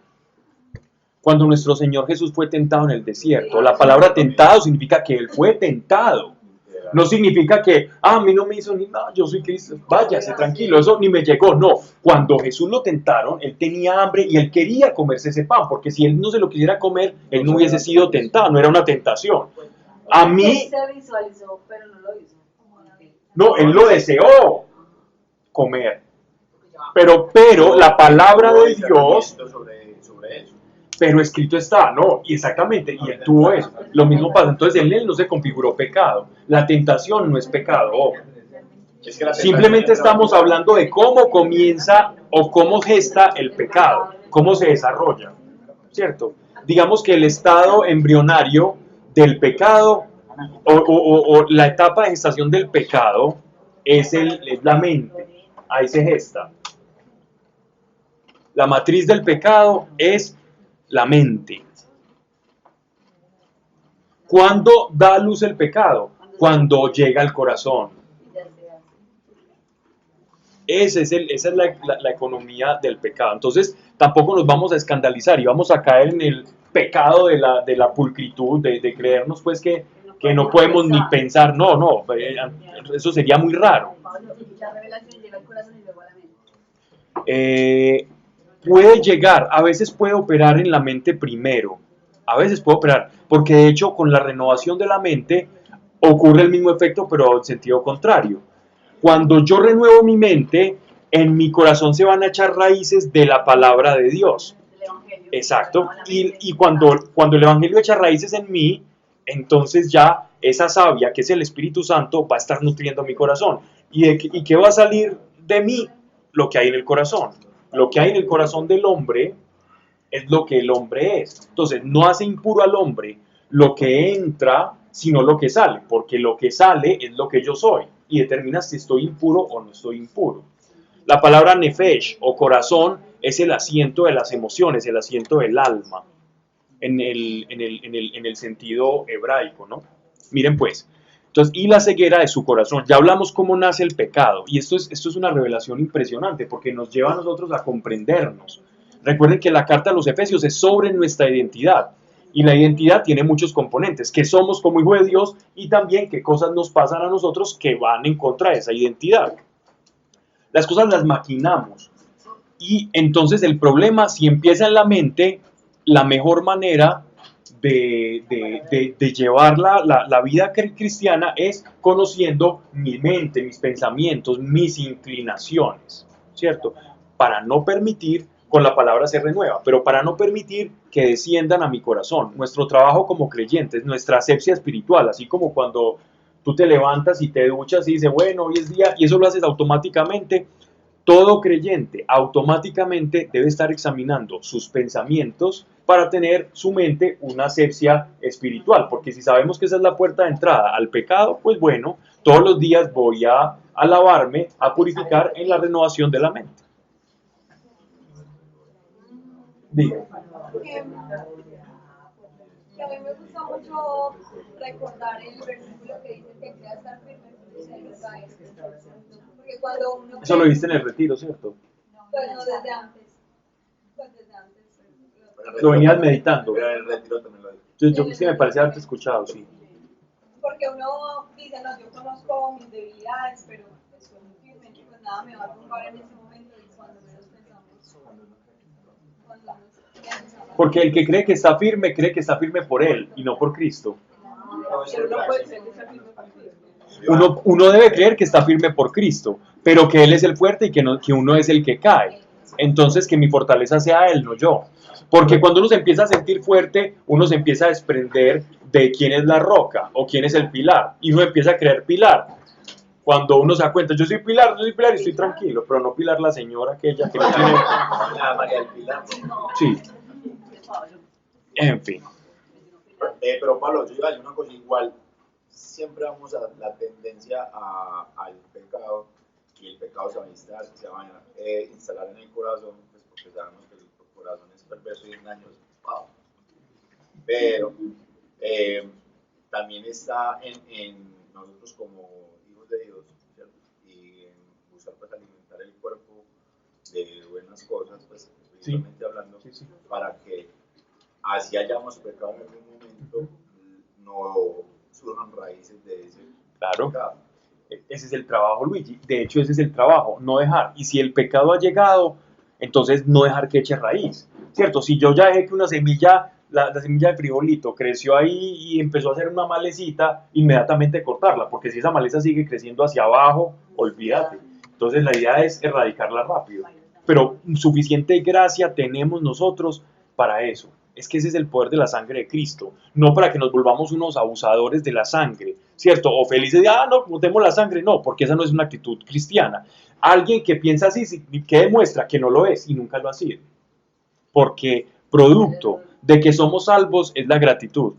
Cuando nuestro Señor Jesús fue tentado en el desierto, la palabra tentado significa que Él fue tentado. No significa que, a mí no me hizo ni nada, yo soy Cristo, váyase tranquilo, eso ni me llegó. No, cuando Jesús lo tentaron, Él tenía hambre y Él quería comerse ese pan, porque si Él no se lo quisiera comer, Él no hubiese sido tentado, no era una tentación. A mí, Se visualizó, pero no lo hizo. no, él lo deseó comer. Pero la palabra de Dios, sobre eso. pero escrito está, no, y exactamente, y él tuvo eso. Lo mismo pasa, entonces en él no se configuró pecado. La tentación no es pecado, ojo. Es que la Simplemente estamos hablando de cómo comienza o cómo gesta el pecado, cómo se desarrolla, ¿cierto? Digamos que el estado embrionario del pecado o la etapa de gestación del pecado es la mente, ahí se gesta. La matriz del pecado es la mente. ¿Cuándo da a luz el pecado? Cuando llega al corazón. Esa es la economía del pecado. Entonces, tampoco nos vamos a escandalizar y vamos a caer en el pecado de la pulcritud, de creernos pues que no podemos ni pensar. No, eso sería muy raro. La revelación llega al corazón y luego a la mente. Puede llegar, a veces puede operar en la mente primero, a veces puede operar, porque de hecho con la renovación de la mente ocurre el mismo efecto, pero en sentido contrario. Cuando yo renuevo mi mente, en mi corazón se van a echar raíces de la palabra de Dios. Exacto. Y cuando el Evangelio echa raíces en mí, entonces ya esa savia, que es el Espíritu Santo, va a estar nutriendo mi corazón. ¿Y qué va a salir de mí? Lo que hay en el corazón. Lo que hay en el corazón del hombre es lo que el hombre es. Entonces, no hace impuro al hombre lo que entra, sino lo que sale, porque lo que sale es lo que yo soy y determina si estoy impuro o no estoy impuro. La palabra nefesh o corazón es el asiento de las emociones, el asiento del alma, en el sentido hebraico, ¿no? Miren pues, entonces, y la ceguera de su corazón. Ya hablamos cómo nace el pecado, y esto es una revelación impresionante, porque nos lleva a nosotros a comprendernos. Recuerden que la carta a los Efesios es sobre nuestra identidad, y la identidad tiene muchos componentes, que somos como hijos de Dios, y también qué cosas nos pasan a nosotros que van en contra de esa identidad. Las cosas las maquinamos, y entonces el problema, si empieza en la mente, la mejor manera de llevar la vida cristiana es conociendo mi mente, mis pensamientos, mis inclinaciones, ¿cierto? Para no permitir, con la palabra se renueva, pero para no permitir que desciendan a mi corazón. Nuestro trabajo como creyentes, nuestra asepsia espiritual, así como cuando tú te levantas y te duchas y dices, bueno, hoy es día, y eso lo haces automáticamente. Todo creyente automáticamente debe estar examinando sus pensamientos para tener su mente una asepsia espiritual, porque si sabemos que esa es la puerta de entrada al pecado, pues bueno, todos los días voy a lavarme, a purificar en la renovación de la mente. Diga. Que a mí me gusta mucho recordar el versículo que dice que crea estar firme, porque cuando uno... Eso lo viste en el retiro, ¿cierto? Pues no, desde antes. Pues desde antes. Lo venías meditando. Pero en el retiro también lo digo. Yo sí me parece haberte escuchado, sí. Porque uno dice, no, yo conozco mis debilidades, pero soy muy firme, y pues nada me va a tumbar en ese momento, y cuando menos pensamos, Porque el que cree que está firme por él y no por Cristo. Uno debe creer que está firme por Cristo, pero que Él es el fuerte y que uno es el que cae. Entonces que mi fortaleza sea Él, no yo. Porque cuando uno se empieza a sentir fuerte, uno se empieza a desprender de quién es la roca o quién es el pilar. Y uno empieza a creer pilar. Cuando uno se da cuenta, yo soy pilar y estoy tranquilo, pero no Pilar la señora aquella que no tiene... María del Pilar. Sí. En fin. Pero Pablo, yo iba a decir una cosa igual. Siempre vamos a la tendencia al pecado, y el pecado se va a instalar en el corazón, pues porque sabemos que el corazón es perverso y engañoso. Wow. Pero también está en nosotros como hijos de Dios, ¿cierto? Y en buscar pues alimentar el cuerpo de buenas cosas, pues espiritualmente hablando, Sí. para que así hayamos pecado en algún momento, no surjan raíces de ese pecado. Ese es el trabajo, Luigi. De hecho, ese es el trabajo, no dejar. Y si el pecado ha llegado, entonces no dejar que eche raíz, ¿cierto? Si yo ya dejé que una semilla la semilla de frijolito creció ahí y empezó a hacer una malecita, inmediatamente cortarla, porque si esa maleza sigue creciendo hacia abajo, olvídate. Entonces la idea es erradicarla rápido. Pero suficiente gracia tenemos nosotros para eso. Es que ese es el poder de la sangre de Cristo, no para que nos volvamos unos abusadores de la sangre, ¿cierto? O felices de, no, botemos la sangre, no, porque esa no es una actitud cristiana. Alguien que piensa así, que demuestra que no lo es y nunca lo ha sido. Porque producto de que somos salvos es la gratitud.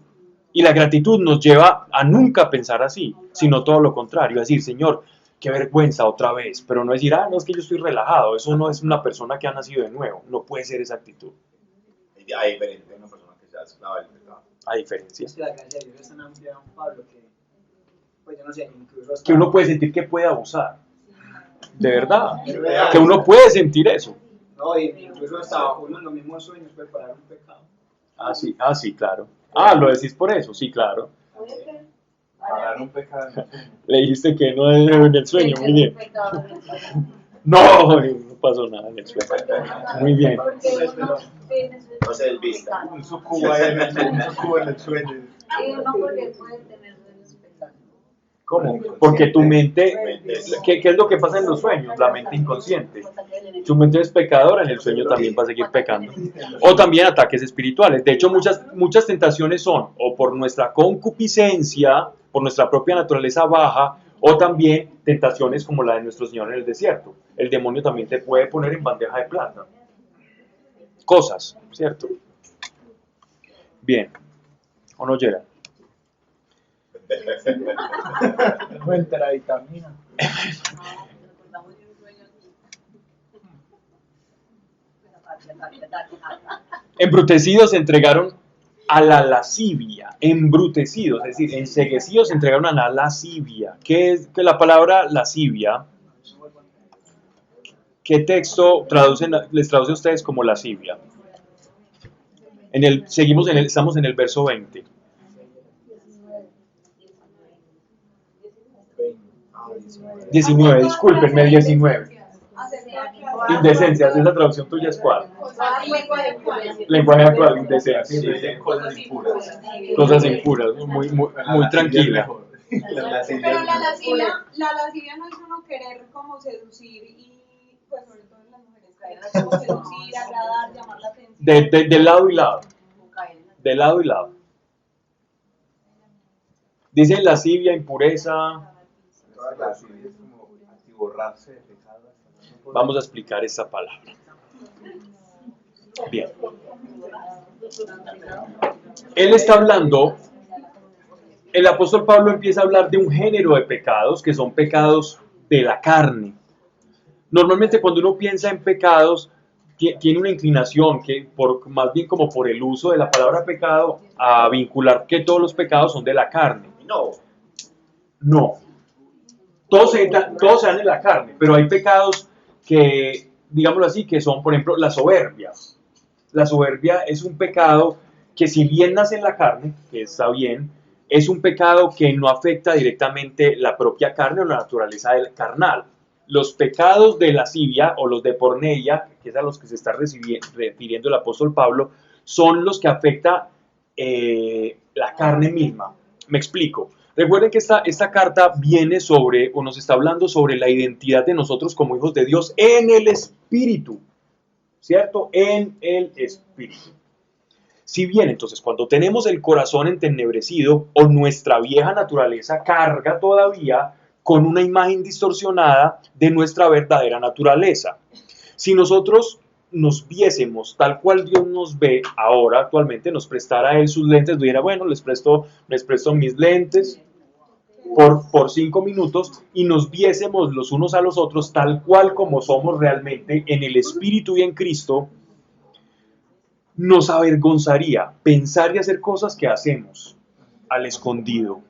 Y la gratitud nos lleva a nunca pensar así, sino todo lo contrario, a decir, Señor, qué vergüenza otra vez, pero no decir, no, es que yo estoy relajado, eso no es una persona que ha nacido de nuevo, no puede ser esa actitud. A diferencia de una persona que sea esclava del pecado. A diferencia. Es que la gracia de Dios es tan amplia, Pablo, que, pues yo no sé, incluso hasta... Que uno puede sentir que puede abusar. De verdad. Que uno puede sentir eso. No, incluso hasta uno en los mismos sueños puede parar un pecado. Sí, claro. Lo decís por eso, sí, claro. Parar un pecado. Le dijiste que no es en el sueño, muy bien. No pasó nada en el sueño. Muy bien. No se desvista. Un sucubo en el sueño. Y uno porque puede tener sueños pecados. ¿Cómo? Porque tu mente, ¿qué es lo que pasa en los sueños? La mente inconsciente. Tu mente es pecadora, en el sueño también va a seguir pecando. O también ataques espirituales. De hecho, muchas tentaciones son o por nuestra concupiscencia, por nuestra propia naturaleza baja, o también tentaciones como la de nuestro Señor en el desierto. El demonio también te puede poner en bandeja de plata cosas, ¿cierto? Bien. ¿O no llega? Fuente la vitamina. Embrutecidos se entregaron a la lascivia, embrutecidos, es decir, enceguecidos se entregaron a la lascivia. ¿Qué es que la palabra lascivia? ¿Qué texto les traduce a ustedes como lascivia? Estamos en el verso 20. 19, discúlpenme, 19. Indecencias, ¿esa traducción tuya es cuál? Lenguaje actual, indecencia. Cosas impuras. Cosas impuras, muy tranquila. Pero la lascivia no es uno querer como seducir y, pues sobre todo en las mujeres, caer como seducir, agradar, llamar la atención. De lado y lado. De lado y lado. Dicen lascivia, impureza. Así es como atiborrarse de pecado. Vamos a explicar esta palabra. Bien. Él está hablando, el apóstol Pablo empieza a hablar de un género de pecados que son pecados de la carne. Normalmente cuando uno piensa en pecados, tiene una inclinación, más bien como por el uso de la palabra pecado, a vincular que todos los pecados son de la carne. No. Todos se dan en la carne, pero hay pecados que, digámoslo así, que son, por ejemplo, la soberbia. La soberbia es un pecado que si bien nace en la carne, que está bien, es un pecado que no afecta directamente la propia carne o la naturaleza del carnal. Los pecados de lascivia o los de porneia, que es a los que se está refiriendo el apóstol Pablo, son los que afecta la carne misma. Me explico. Recuerden que esta carta viene sobre, o nos está hablando sobre la identidad de nosotros como hijos de Dios en el Espíritu, ¿cierto? En el Espíritu. Si bien, entonces, cuando tenemos el corazón entenebrecido o nuestra vieja naturaleza carga todavía con una imagen distorsionada de nuestra verdadera naturaleza. Si nosotros nos viésemos tal cual Dios nos ve ahora, actualmente, nos prestara a Él sus lentes, dijera, bueno, les presto mis lentes por 5 minutos y nos viésemos los unos a los otros tal cual como somos realmente en el Espíritu y en Cristo, nos avergonzaría pensar y hacer cosas que hacemos al escondido.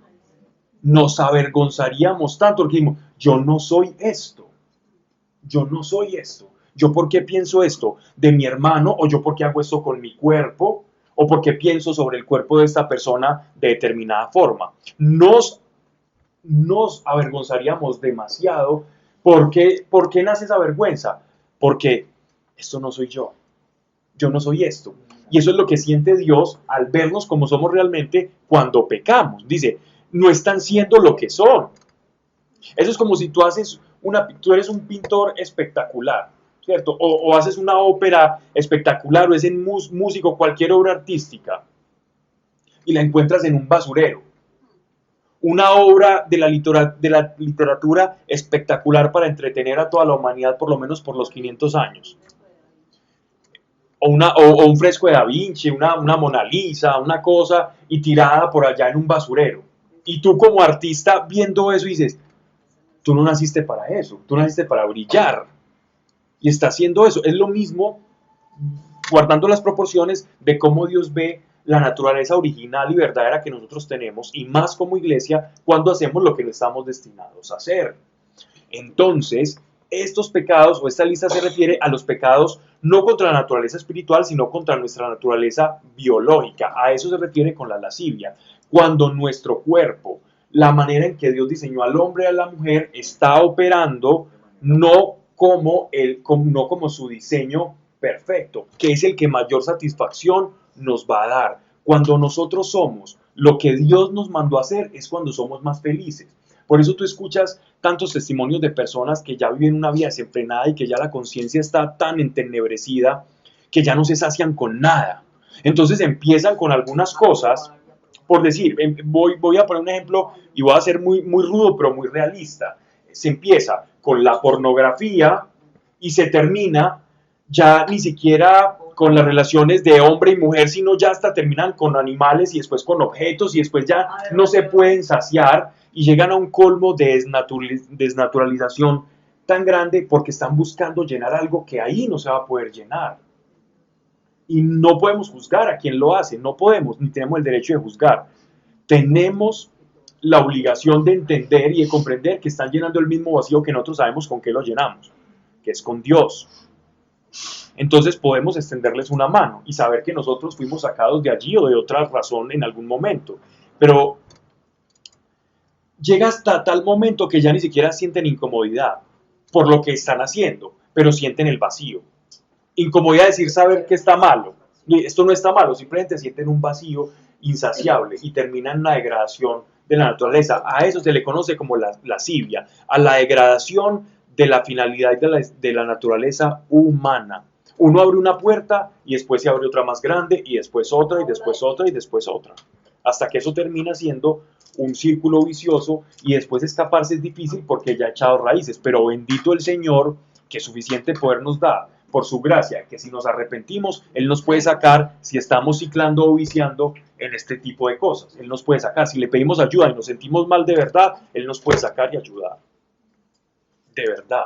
Nos avergonzaríamos tanto porque decimos, yo no soy esto. ¿Yo por qué pienso esto de mi hermano? ¿O yo por qué hago esto con mi cuerpo? ¿O por qué pienso sobre el cuerpo de esta persona de determinada forma? Nos avergonzaríamos demasiado. ¿Por qué nace esa vergüenza? Porque esto no soy yo. Yo no soy esto. Y eso es lo que siente Dios al vernos como somos realmente cuando pecamos. Dice, no están siendo lo que son. Eso es como si tú eres un pintor espectacular, ¿cierto? O haces una ópera espectacular, o es en músico, cualquier obra artística, y la encuentras en un basurero. Una obra de la literatura espectacular para entretener a toda la humanidad, por lo menos por los 500 años. O un fresco de Da Vinci, una Mona Lisa, una cosa, y tirada por allá en un basurero. Y tú como artista viendo eso dices, tú no naciste para eso, tú naciste para brillar. Y está haciendo eso. Es lo mismo, guardando las proporciones de cómo Dios ve la naturaleza original y verdadera que nosotros tenemos, y más como iglesia, cuando hacemos lo que no estamos destinados a hacer. Entonces, estos pecados, o esta lista se refiere a los pecados no contra la naturaleza espiritual, sino contra nuestra naturaleza biológica. A eso se refiere con la lascivia. Cuando nuestro cuerpo, la manera en que Dios diseñó al hombre y a la mujer, está operando no como su diseño perfecto, que es el que mayor satisfacción nos va a dar. Cuando nosotros somos lo que Dios nos mandó a hacer, es cuando somos más felices. Por eso tú escuchas tantos testimonios de personas que ya viven una vida desenfrenada y que ya la conciencia está tan entenebrecida que ya no se sacian con nada. Entonces empiezan con algunas cosas, por decir, voy a poner un ejemplo y voy a ser muy, muy rudo pero muy realista. Se empieza con la pornografía y se termina ya ni siquiera con las relaciones de hombre y mujer, sino ya hasta terminan con animales y después con objetos y después ya no se pueden saciar y llegan a un colmo de desnaturalización tan grande porque están buscando llenar algo que ahí no se va a poder llenar. Y no podemos juzgar a quien lo hace, no podemos, ni tenemos el derecho de juzgar. Tenemos la obligación de entender y de comprender que están llenando el mismo vacío que nosotros sabemos con qué lo llenamos, que es con Dios. Entonces podemos extenderles una mano y saber que nosotros fuimos sacados de allí o de otra razón en algún momento. Pero llega hasta tal momento que ya ni siquiera sienten incomodidad por lo que están haciendo, pero sienten el vacío. Incomodidad es decir, saber que está malo. Esto no está malo, simplemente sienten un vacío insaciable y terminan en una degradación de la naturaleza. A eso se le conoce como la lascivia, a la degradación de la finalidad de la naturaleza humana. Uno abre una puerta y después se abre otra más grande y después otra y después otra y después otra. Hasta que eso termina siendo un círculo vicioso y después escaparse es difícil porque ya ha echado raíces. Pero bendito el Señor que suficiente poder nos da por su gracia, que si nos arrepentimos, Él nos puede sacar si estamos ciclando o viciando en este tipo de cosas. Él nos puede sacar. Si le pedimos ayuda y nos sentimos mal de verdad, Él nos puede sacar y ayudar. De verdad.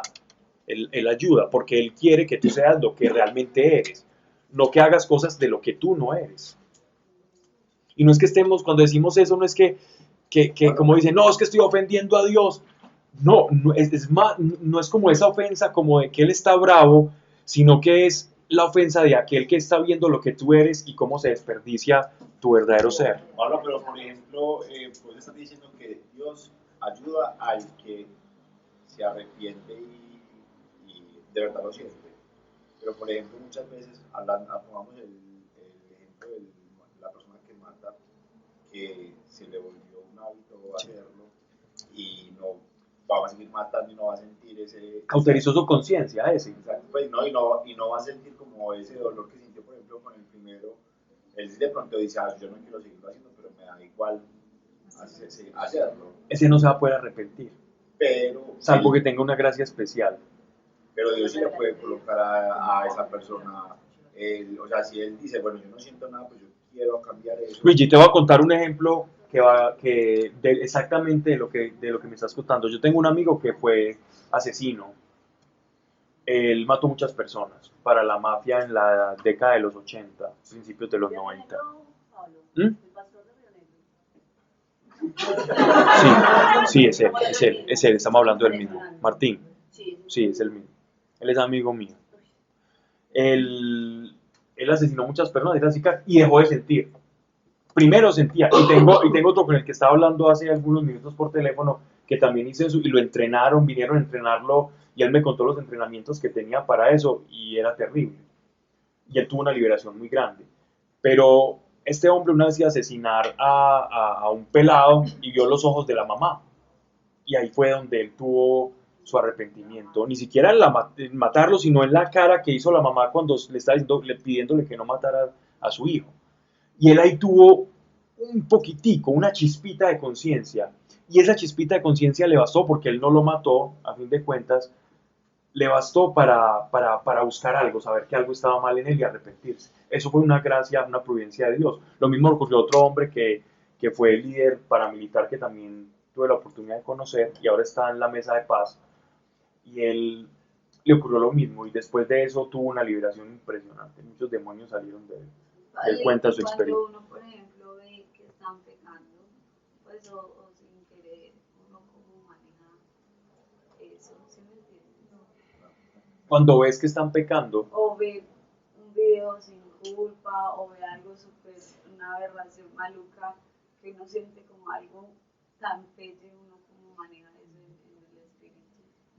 Él ayuda porque Él quiere que tú seas lo que realmente eres, no que hagas cosas de lo que tú no eres. Y no es que estemos, cuando decimos eso, no es que como dicen, no, es que estoy ofendiendo a Dios. No, no es como esa ofensa como de que Él está bravo, sino que es la ofensa de aquel que está viendo lo que tú eres y cómo se desperdicia tu verdadero ser. Pablo, pero por ejemplo, pues estás diciendo que Dios ayuda al que se arrepiente y de verdad lo siente. Pero por ejemplo, muchas veces tomamos el ejemplo de la persona que mata, que se le volvió un hábito hacerlo y no va a seguir matando y no va a sentir ese... Cauterizó su conciencia ese. Exacto, pues, no, y no va a sentir como ese dolor que sintió, por ejemplo, con el primero. Él de pronto dice, yo no quiero seguirlo haciendo, pero me da igual hacerlo. Ese no se va a poder arrepentir. Pero... Salvo que tenga una gracia especial. Pero Dios sí le puede colocar a esa persona, o sea, si él dice, bueno, yo no siento nada, pues yo quiero cambiar eso. Luigi, te voy a contar un ejemplo exactamente de lo que me estás contando. Yo tengo un amigo que fue asesino. Él mató muchas personas para la mafia en la década de los 80, principios de los 90. ¿Mm? Sí, es él, estamos hablando del mismo. Martín, sí, es el mismo. Él es amigo mío. Él asesinó muchas personas y dejó de sentir. Primero sentía, y tengo otro con el que estaba hablando hace algunos minutos por teléfono, que también hizo eso, y lo entrenaron, vinieron a entrenarlo, y él me contó los entrenamientos que tenía para eso, y era terrible. Y él tuvo una liberación muy grande. Pero este hombre una vez iba a asesinar a un pelado y vio los ojos de la mamá. Y ahí fue donde él tuvo su arrepentimiento. Ni siquiera en matarlo, sino en la cara que hizo la mamá cuando le estaba pidiéndole que no matara a su hijo. Y él ahí tuvo un poquitico, una chispita de conciencia. Y esa chispita de conciencia le bastó, porque él no lo mató, a fin de cuentas, le bastó para buscar algo, saber que algo estaba mal en él y arrepentirse. Eso fue una gracia, una providencia de Dios. Lo mismo ocurrió a otro hombre que fue el líder paramilitar que también tuve la oportunidad de conocer y ahora está en la mesa de paz. Y él le ocurrió lo mismo y después de eso tuvo una liberación impresionante. Muchos demonios salieron de él. Él cuenta su experiencia. Cuando uno, por ejemplo, ve que están pecando, pues o sin querer, uno cómo maneja eso, ¿sí me entiendes? Cuando ves que están pecando, O ve un video sin culpa, o ve algo súper, una aberración maluca, que uno siente como algo tan pelle, uno cómo maneja eso en el espíritu.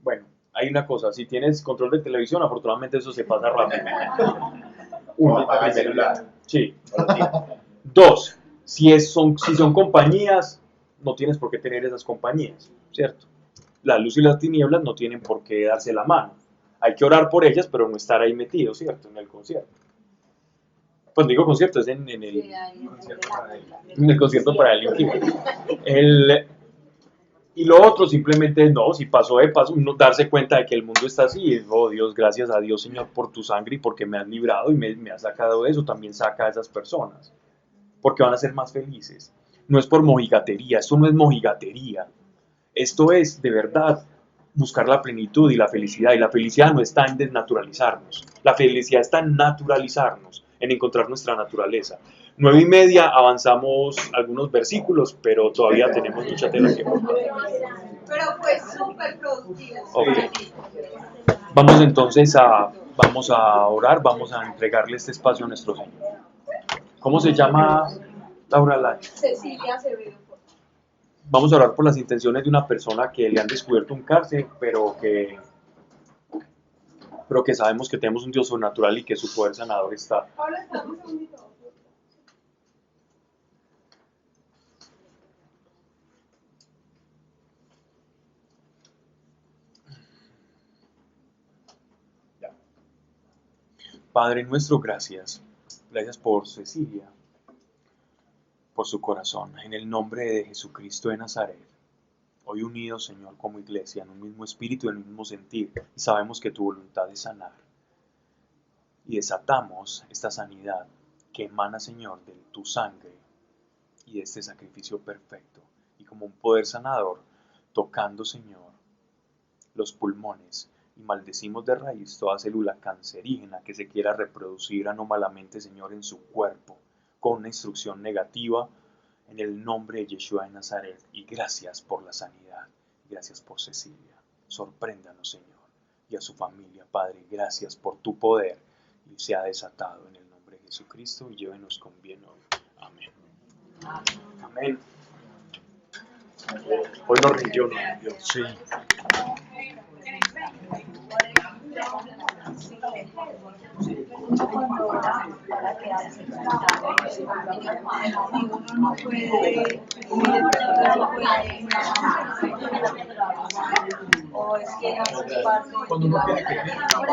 bueno, hay una cosa, si tienes control de televisión, afortunadamente eso se pasa rápido. O apaga el celular. Sí. 2, si son compañías, no tienes por qué tener esas compañías, ¿cierto? La luz y las tinieblas no tienen por qué darse la mano. Hay que orar por ellas, pero no estar ahí metido, ¿cierto? En el concierto. Pues digo concierto, es en el concierto para el y lo otro simplemente no, si pasó de paso, uno darse cuenta de que el mundo está así, y, oh Dios, gracias a Dios Señor por tu sangre y porque me has librado y me has sacado de eso, también saca a esas personas, porque van a ser más felices. No es por mojigatería, esto no es mojigatería, esto es de verdad buscar la plenitud y la felicidad no está en desnaturalizarnos, la felicidad está en naturalizarnos, en encontrar nuestra naturaleza. 9:30, avanzamos algunos versículos, pero todavía tenemos mucha tela que cortar. Pero fue súper productivo. Okay. Vamos entonces vamos a orar, vamos a entregarle este espacio a nuestro Señor. ¿Cómo se llama Laura Lacho? Cecilia Acevedo. Vamos a orar por las intenciones de una persona que le han descubierto un cárcel, pero que sabemos que tenemos un Dios sobrenatural y que su poder sanador está. Ahora estamos un segundito. Padre nuestro, gracias. Gracias por Cecilia, por su corazón. En el nombre de Jesucristo de Nazaret, hoy unidos, Señor, como iglesia, en un mismo espíritu, en un mismo sentir, y sabemos que tu voluntad es sanar. Y desatamos esta sanidad que emana, Señor, de tu sangre y de este sacrificio perfecto. Y como un poder sanador, tocando, Señor, los pulmones, y maldecimos de raíz toda célula cancerígena que se quiera reproducir anómalamente, Señor, en su cuerpo, con una instrucción negativa, en el nombre de Yeshua de Nazaret. Y gracias por la sanidad, gracias por Cecilia. Sorpréndanos, Señor, y a su familia, Padre, gracias por tu poder, y sea desatado en el nombre de Jesucristo, y llévenos con bien hoy. Amén. Amén. Hoy nos rindió, ¿no? Sí. O es que no parte. Cuando uno tiene que